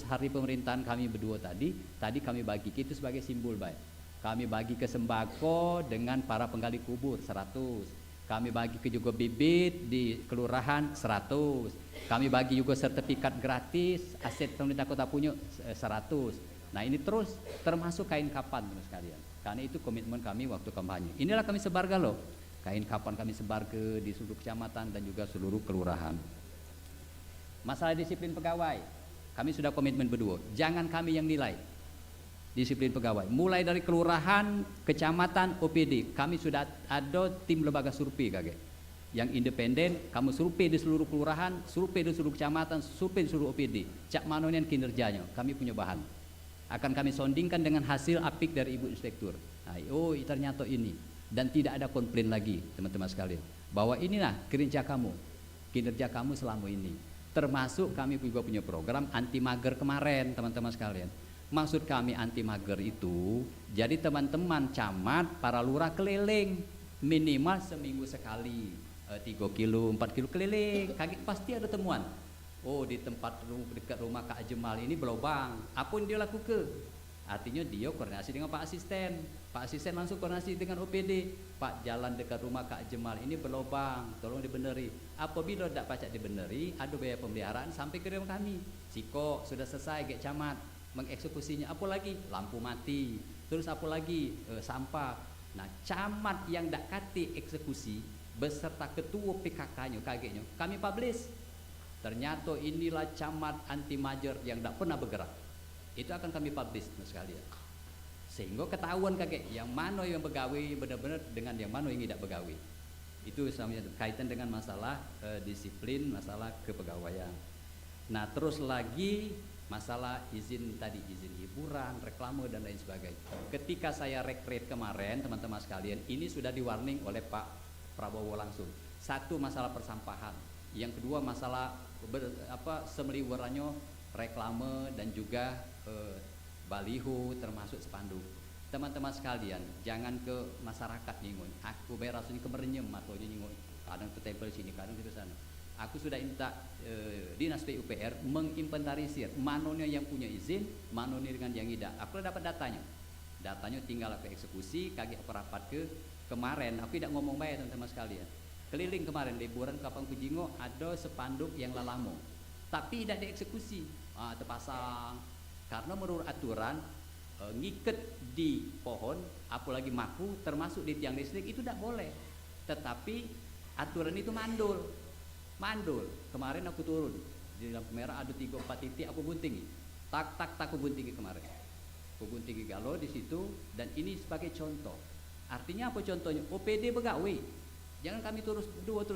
hari pemerintahan kami berdua tadi kami bagi itu sebagai simbol baik. Kami bagi ke sembako dengan para penggali kubur 100. Kami bagi ke juga bibit di kelurahan 100. Kami bagi juga sertifikat gratis aset pemerintah kota punya 100. Nah ini terus termasuk kain kapan teman sekalian. Karena itu komitmen kami waktu kampanye. Inilah kami sebarkan loh. Kain kapan kami sebar di seluruh kecamatan dan juga seluruh kelurahan. Masalah disiplin pegawai. kami sudah komitmen berdua, jangan kami yang nilai disiplin pegawai. Mulai dari kelurahan, kecamatan, OPD, kami sudah ada tim lembaga survei kakek yang independen. Kamu survei di seluruh kelurahan, survei di seluruh kecamatan, survei di seluruh OPD, cak manonian kinerjanya, kami punya bahan. Akan kami sondingkan dengan hasil apik dari Ibu Inspektur. Nah, oh ternyata ini, dan tidak ada komplain lagi teman-teman sekalian, bahwa inilah kinerja kamu selama ini. Termasuk kami juga punya program anti mager kemarin teman-teman sekalian. Maksud kami anti mager itu, jadi teman-teman camat, para lurah keliling minimal seminggu sekali, 3 kilo, 4 kilo keliling, kaget pasti ada temuan. Oh di tempat dekat rumah Kak Jemal ini berlubang, apa yang dia lakukan? Artinya dia koordinasi dengan Pak Asisten langsung koordinasi dengan OPD, Pak jalan dekat rumah Kak Jemal ini berlubang, tolong dibeneri. Apabila tidak pacak dibeneri, ada biaya pemeliharaan sampai ke rumah kami. Siko sudah selesai Gek Camat mengeksekusinya, apa lagi? Lampu mati, terus apa lagi? Sampah. Nah camat yang tidak kati eksekusi beserta ketua PKK-nya, kagetnya, kami publish. Ternyata inilah camat anti mager yang tidak pernah bergerak. Itu akan kami publish sekalian, sehingga ketahuan kakek yang mana yang begawi benar-benar dengan yang mana yang tidak begawi. Itu sama kaitan dengan masalah disiplin, masalah kepegawaian. Nah terus lagi masalah izin tadi, izin hiburan, reklame dan lain sebagainya. Ketika saya rekrut kemarin teman-teman sekalian, ini sudah di-warning oleh Pak Prabowo langsung. Satu masalah persampahan, yang kedua masalah semeliwerannya reklame dan juga baliho termasuk spanduk. Teman-teman sekalian, jangan ke masyarakat nyingun. Aku bayar rasanya kemerenyem atau nyingun. Kadang ketempel sini, kadang di sana. Aku sudah minta Dinas PUPR menginventarisir manonya yang punya izin, manonya dengan yang tidak. Aku dapat datanya. Datanya tinggal ke eksekusi, kaget rapat ke kemarin. Aku tidak ngomong baik teman-teman sekalian. Keliling kemarin liburan Kapang Kujingo ada spanduk yang lalamo, tapi tidak dieksekusi. Terpasang karena menurut aturan ngiket di pohon apalagi maku termasuk di tiang listrik itu tidak boleh, tetapi aturan itu mandul. Kemarin aku turun di lampu merah ada 3-4 titik aku buntingi, tak aku buntingi kemarin, aku buntingi galo di situ. Dan ini sebagai contoh, artinya apa contohnya? OPD pegawai, jangan kami terus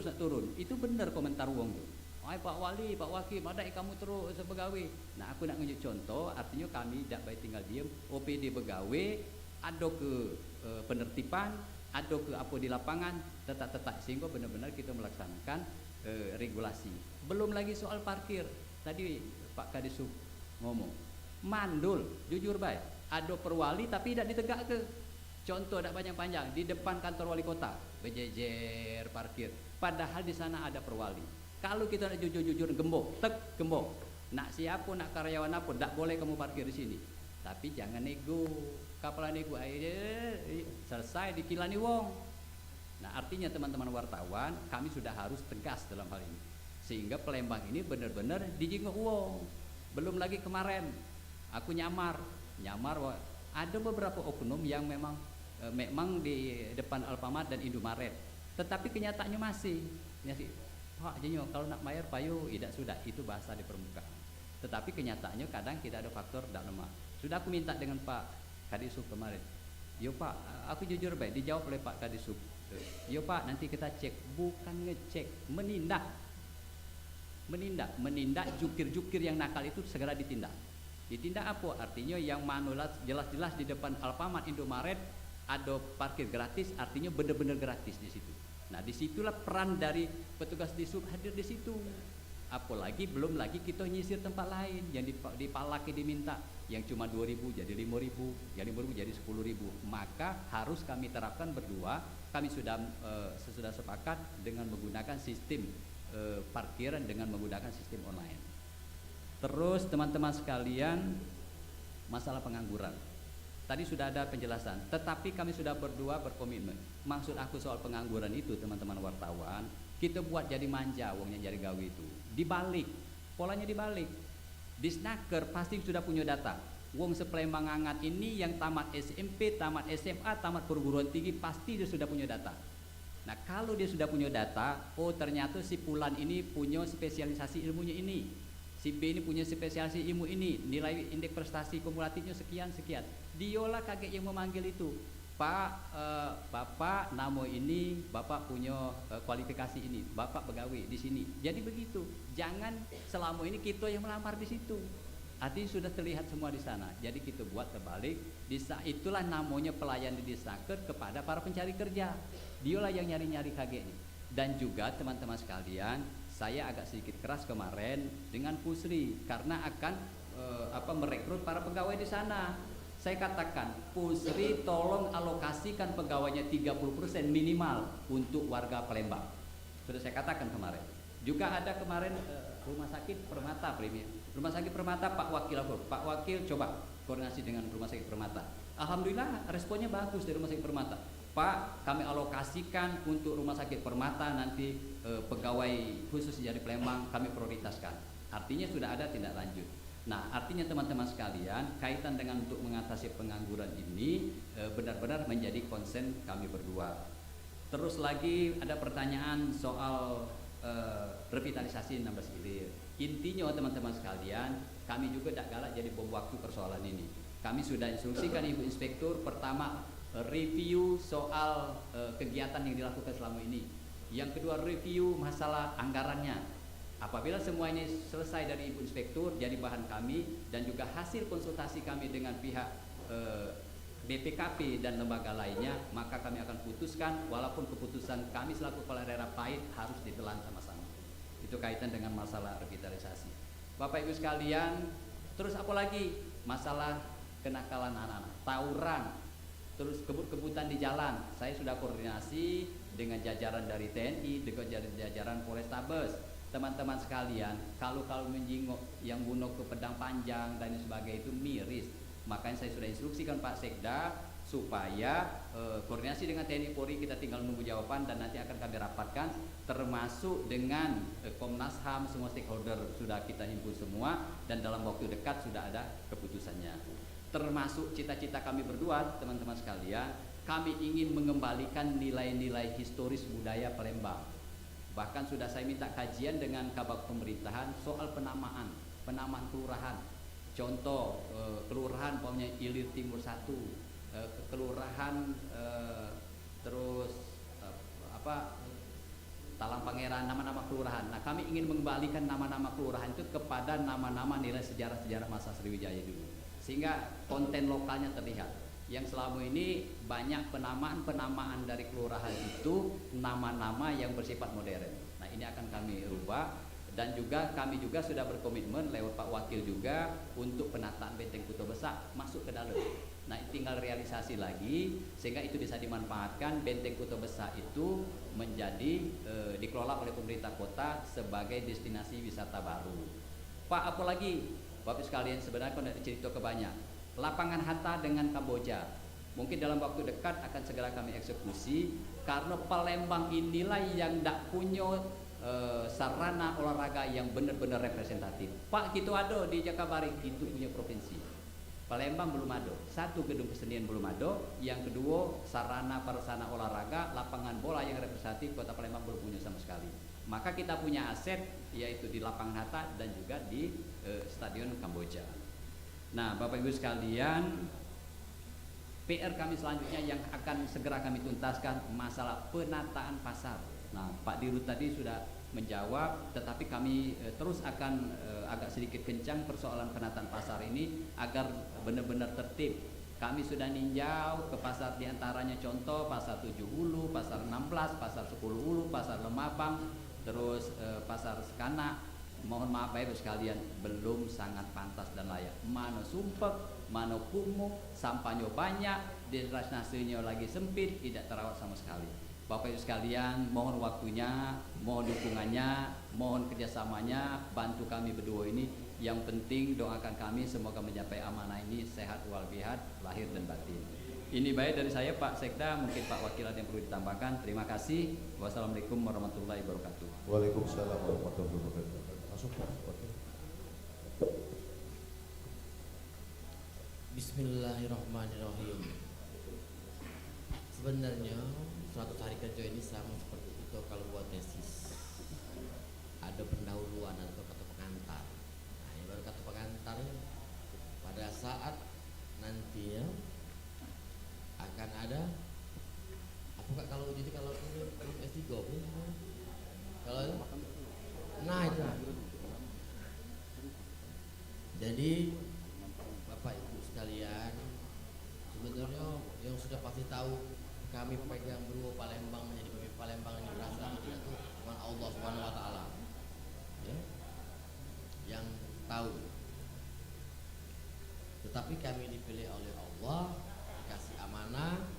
nak turun. Itu benar komentar wong tuh. Pak Wali, Pak Wakil, ada kamu terus pegawai. Nah aku nak nunjuk contoh, artinya kami tidak baik tinggal diam. OPD pegawai, ada ke penertiban, ada ke apa di lapangan, tetap sehingga benar-benar kita melaksanakan regulasi. Belum lagi soal parkir. Tadi Pak Kadisub ngomong, mandul, jujur baik. Ada perwali tapi tidak ditegak ke. Contoh tidak panjang-panjang di depan kantor wali kota, berjejer parkir. Padahal di sana ada perwali. Kalau kita nak jujur-jujur gembok, nak siapa, nak karyawan apa, tak boleh kamu parkir di sini. Tapi jangan nego, kapalan nego aja selesai dikilani wong. Nah artinya teman-teman wartawan, kami sudah harus tegas dalam hal ini, sehingga Palembang ini benar-benar dijingok wong. Belum lagi kemarin, aku nyamar, ada beberapa oknum yang memang di depan Alfamart dan Indomaret, tetapi kenyataannya masih Pak Jinyo, kalau nak bayar payu, tidak sudah, itu bahasa di permukaan. Tetapi kenyataannya kadang kita ada faktor tidak lemah. Sudah aku minta dengan Pak Kadisub kemarin. Yo Pak, aku jujur baik, dijawab oleh Pak Kadisub. Yo Pak, nanti kita cek, bukan ngecek, menindak jukir-jukir yang nakal itu segera ditindak. Ditindak apa? Artinya yang manulat jelas-jelas di depan Alfamart, Indomaret ada parkir gratis, artinya benar-benar gratis di situ. Nah disitulah peran dari petugas disub hadir di situ. Apalagi belum lagi kita nyisir tempat lain yang dipalaki diminta, yang cuma 2.000 jadi 5.000, yang 5.000 jadi 10.000. Maka harus kami terapkan berdua. Kami sudah sepakat dengan menggunakan sistem parkiran dengan menggunakan sistem online. Terus teman-teman sekalian, masalah pengangguran. Tadi sudah ada penjelasan, tetapi kami sudah berdua berkomitmen. Maksud aku soal pengangguran itu teman-teman wartawan, kita buat jadi manja wongnya jadi gawe itu. Dibalik, polanya dibalik. Disnaker pasti sudah punya data. Wong sepelembang angat ini yang tamat SMP, tamat SMA, tamat perguruan tinggi pasti dia sudah punya data. Nah kalau dia sudah punya data, oh ternyata si Pulan ini punya spesialisasi ilmunya ini. si B ini punya spesialisasi ilmu ini, nilai indeks prestasi kumulatifnya sekian. Diolah kaget yang memanggil itu, Pak, Bapak Namo ini, Bapak punya kualifikasi ini, Bapak pegawai di sini. Jadi begitu, jangan selama ini kita yang melamar di situ. Artinya sudah terlihat semua di sana. Jadi kita buat terbalik. Itulah namanya pelayan di Disnaker kepada para pencari kerja. Dialah yang nyari-nyari KG ini. Dan juga teman-teman sekalian, saya agak sedikit keras kemarin dengan Pusri karena akan merekrut para pegawai di sana. Saya katakan, Pusri tolong alokasikan pegawainya 30% minimal untuk warga Palembang. Sudah saya katakan kemarin. Juga ada kemarin Rumah Sakit Permata Premier. Rumah Sakit Permata Pak Wakil coba koordinasi dengan Rumah Sakit Permata. Alhamdulillah responnya bagus dari Rumah Sakit Permata. Pak, kami alokasikan untuk Rumah Sakit Permata nanti pegawai khusus dari Palembang kami prioritaskan. Artinya sudah ada tindak lanjut. Nah, artinya teman-teman sekalian, kaitan dengan untuk mengatasi pengangguran ini benar-benar menjadi konsen kami berdua. Terus lagi ada pertanyaan soal revitalisasi 16 hilir. Intinya teman-teman sekalian, kami juga tidak galak jadi bom waktu persoalan ini. Kami sudah instruksikan Ibu Inspektur, pertama review soal kegiatan yang dilakukan selama ini. Yang kedua review masalah anggarannya. Apabila semuanya selesai dari Ibu Inspektur jadi bahan kami dan juga hasil konsultasi kami dengan pihak BPKP dan lembaga lainnya, maka kami akan putuskan walaupun keputusan kami selaku kepala daerah pahit harus ditelan sama-sama. Itu kaitan dengan masalah revitalisasi. Bapak Ibu sekalian, terus apa lagi? Masalah kenakalan anak-anak, tawuran, terus kebut-kebutan di jalan. Saya sudah koordinasi dengan jajaran dari TNI, dengan jajaran Polrestabes. Teman-teman sekalian, kalau menjingok yang bunuh ke pedang panjang dan sebagainya itu miris. Makanya saya sudah instruksikan Pak Sekda supaya koordinasi dengan TNI Polri, kita tinggal menunggu jawaban dan nanti akan kami rapatkan, termasuk dengan Komnas HAM, semua stakeholder sudah kita himpun semua dan dalam waktu dekat sudah ada keputusannya. Termasuk cita-cita kami berdua, teman-teman sekalian, kami ingin mengembalikan nilai-nilai historis budaya Palembang. Bahkan sudah saya minta kajian dengan Kabak Pemerintahan soal penamaan kelurahan. Contoh kelurahan umpamanya Ilir Timur 1, kelurahan Talang Pangeran, nama-nama kelurahan. Nah, kami ingin mengembalikan nama-nama kelurahan itu kepada nama-nama nilai sejarah masa Sriwijaya dulu. Sehingga konten lokalnya terlihat. Yang selama ini banyak penamaan dari kelurahan itu nama-nama yang bersifat modern. Nah, ini akan kami rubah. Dan juga kami juga sudah berkomitmen lewat Pak Wakil juga untuk penataan Benteng Kuto Besak masuk ke dalam. Nah, tinggal realisasi lagi sehingga itu bisa dimanfaatkan. Benteng Kuto Besak itu menjadi dikelola oleh pemerintah kota sebagai destinasi wisata baru. Pak, apalagi Bapak sekalian, sebenarnya kalau tidak cerita kebanyak. Lapangan Hatta dengan Kamboja mungkin dalam waktu dekat akan segera kami eksekusi karena Palembang inilah yang tidak punya sarana olahraga yang benar-benar representatif. Pak, gitu ada di Jakabaring, itu punya provinsi. Palembang belum ada. Satu, gedung kesenian belum ada. Yang kedua, sarana prasarana olahraga, lapangan bola yang representatif Kota Palembang belum punya sama sekali. Maka kita punya aset yaitu di lapangan Hatta dan juga di Stadion Kamboja. Nah, Bapak Ibu sekalian, PR kami selanjutnya yang akan segera kami tuntaskan masalah penataan pasar. Nah, Pak Dirut tadi sudah menjawab, tetapi kami terus akan agak sedikit kencang persoalan penataan pasar ini agar benar-benar tertib. Kami sudah ninjau ke pasar diantaranya contoh pasar 7 Hulu, pasar 16, pasar 10 Hulu, pasar Lemabang, terus pasar Sekana. Mohon maaf Bapak Ibu sekalian, belum sangat pantas dan layak. Mana sumpek, mana kumuh, sampahnya banyak, drainasenya lagi sempit, tidak terawat sama sekali. Bapak Ibu sekalian, mohon waktunya, mohon dukungannya, mohon kerjasamanya, bantu kami berdua ini. Yang penting doakan kami semoga mencapai amanah ini sehat walafiat lahir dan batin. Ini baik dari saya Pak Sekda, mungkin Pak Wakil ada yang perlu ditambahkan. Terima kasih. Wassalamualaikum warahmatullahi wabarakatuh. Waalaikumsalam warahmatullahi wabarakatuh. Masuk Pak Wakil. Bismillahirrahmanirrahim. Sebenarnya 100 hari kerja ini sama seperti itu kalau buat tesis. Ada pendahuluan atau kata pengantar. Baru kata pengantarnya, pada saat nantinya akan ada apa kak kalau jadi kalau ini S3 kalau nah itu jadi Bapak Ibu sekalian, sebenarnya yang sudah pasti tahu kami pegang Beruwo Palembang menjadi pemimpin Palembang ini berasal dari itu cuma Allah Subhanahu wa taala. Ya. Yang tahu. Tetapi kami dipilih oleh Allah, dikasih amanah.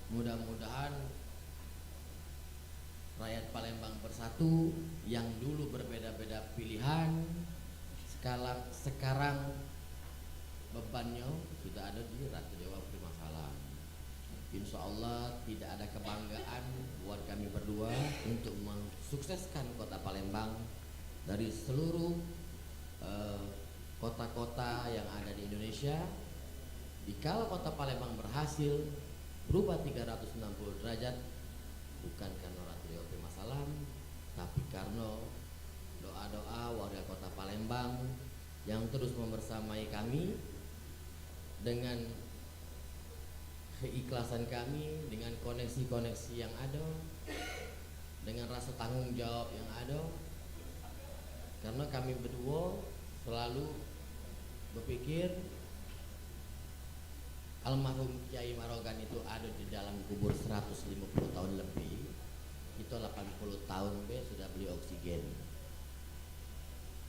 Mudah-mudahan rakyat Palembang bersatu yang dulu berbeda-beda pilihan sekarang bebannya sudah ada di Ratu Dewa Prima Salam. Insya Allah tidak ada kebanggaan buat kami berdua untuk mensukseskan kota Palembang dari seluruh kota-kota yang ada di Indonesia. Dikala kota Palembang berhasil berubah 360 derajat, bukan karena Ratu Dewa Prima Salam, tapi karena doa-doa warga kota Palembang yang terus membersamai kami dengan keikhlasan kami, dengan koneksi-koneksi yang ada, dengan rasa tanggung jawab yang ada. Karena kami berdua selalu berpikir almarhum Kiai Marogan itu ada di dalam kubur 150 tahun lebih. Kita 80 tahun sudah beli oksigen.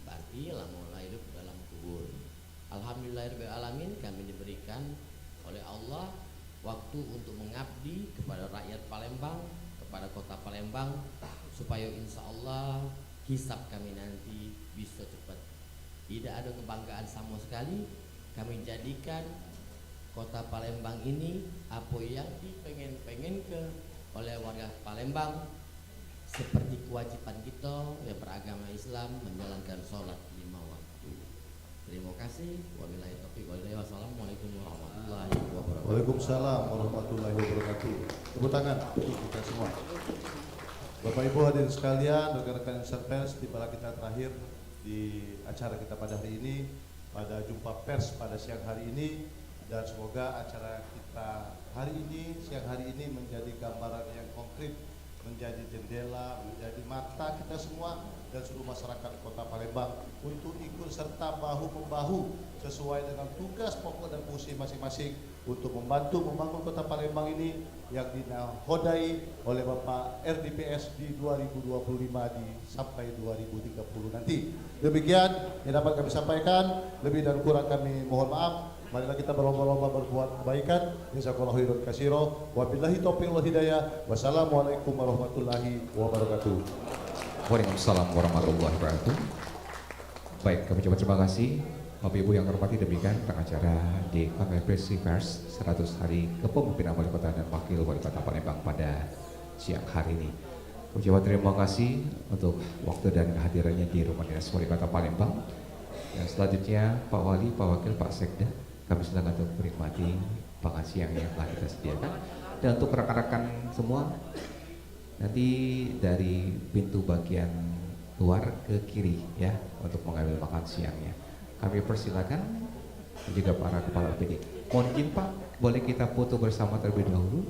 Berarti lama hidup dalam kubur. Alhamdulillahirrahmanirrahim, kami diberikan oleh Allah waktu untuk mengabdi kepada rakyat Palembang, kepada kota Palembang, supaya insya Allah hisab kami nanti bisa cepat. Tidak ada kebanggaan sama sekali. Kami jadikan kota Palembang ini apa yang dipengen ke oleh warga Palembang, seperti kewajiban kita yang beragama Islam menjalankan sholat 5 waktu. Terima kasih. Wabillahi taufiq wal hidayah. Wassalamualaikum warahmatullahi wabarakatuh. Waalaikumsalam warahmatullahi wabarakatuh. Tepuk tangan untuk kita semua. Bapak Ibu hadirin sekalian, rekan-rekan insan pers, tibalah kita terakhir di acara kita pada hari ini, pada jumpa pers pada siang hari ini, dan semoga acara kita hari ini, siang hari ini menjadi gambaran yang konkret, menjadi jendela, menjadi mata kita semua dan seluruh masyarakat Kota Palembang untuk ikut serta bahu-membahu sesuai dengan tugas pokok dan fungsi masing-masing untuk membantu membangun Kota Palembang ini yang dinahodai oleh Bapak RDPS di 2025 sampai 2030 nanti. Demikian yang dapat kami sampaikan, lebih dan kurang kami mohon maaf. Marilah kita berlomba-lomba berbuat kebaikan. Jazakallahu khairan katsira. Wabillahi taufiq wal hidayah. Wassalamualaikum warahmatullahi wabarakatuh. Waalaikumsalam warahmatullahi wabarakatuh. Baik, kami ucapkan terima kasih Bapak Ibu yang hormati, demikian acara di konferensi pers 100 hari kepemimpinan Wali Kota dan Wakil Wali Kota Palembang pada siang hari ini. Kami ucapkan terima kasih untuk waktu dan kehadirannya di Rumah Dinas Wali Kota Palembang. Dan selanjutnya Pak Wali, Pak Wakil, Pak Sekda, kami silakan untuk menikmati makan siang yang telah kita sediakan. Dan untuk rekan-rekan semua, nanti dari pintu bagian luar ke kiri ya untuk mengambil makan siangnya. Kami persilakan juga para kepala PD. Mohon izin Pak, boleh kita foto bersama terlebih dahulu?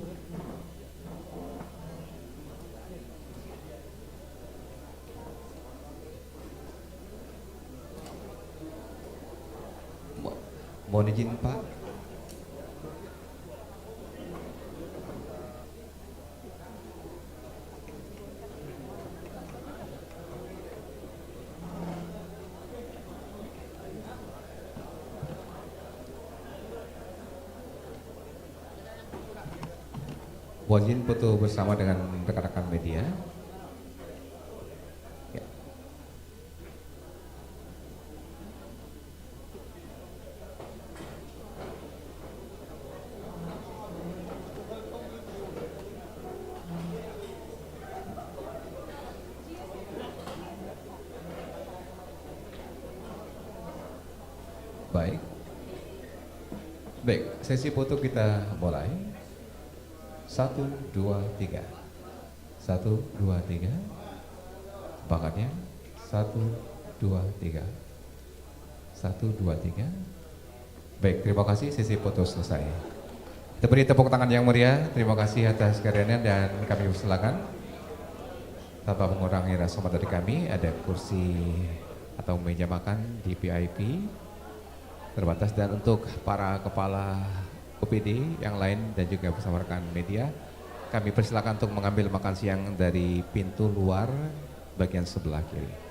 Mohon izin Pak. Mohon izin foto bersama dengan rekan-rekan media. Ya. Baik. Baik, sesi foto kita mulai. 1, 2, 3. 1, 2, 3. Bakatnya 1, 2, 3. 1, 2, 3. Baik, terima kasih, sesi foto selesai. Kita beri tepuk tangan yang meriah. Terima kasih atas kehadirannya dan kami persilakan. Tanpa mengurangi rasa hormat dari kami, ada kursi atau meja makan di VIP terbatas, dan untuk para kepala OPD yang lain dan juga bersama rekan media, kami persilakan untuk mengambil makan siang dari pintu luar bagian sebelah kiri.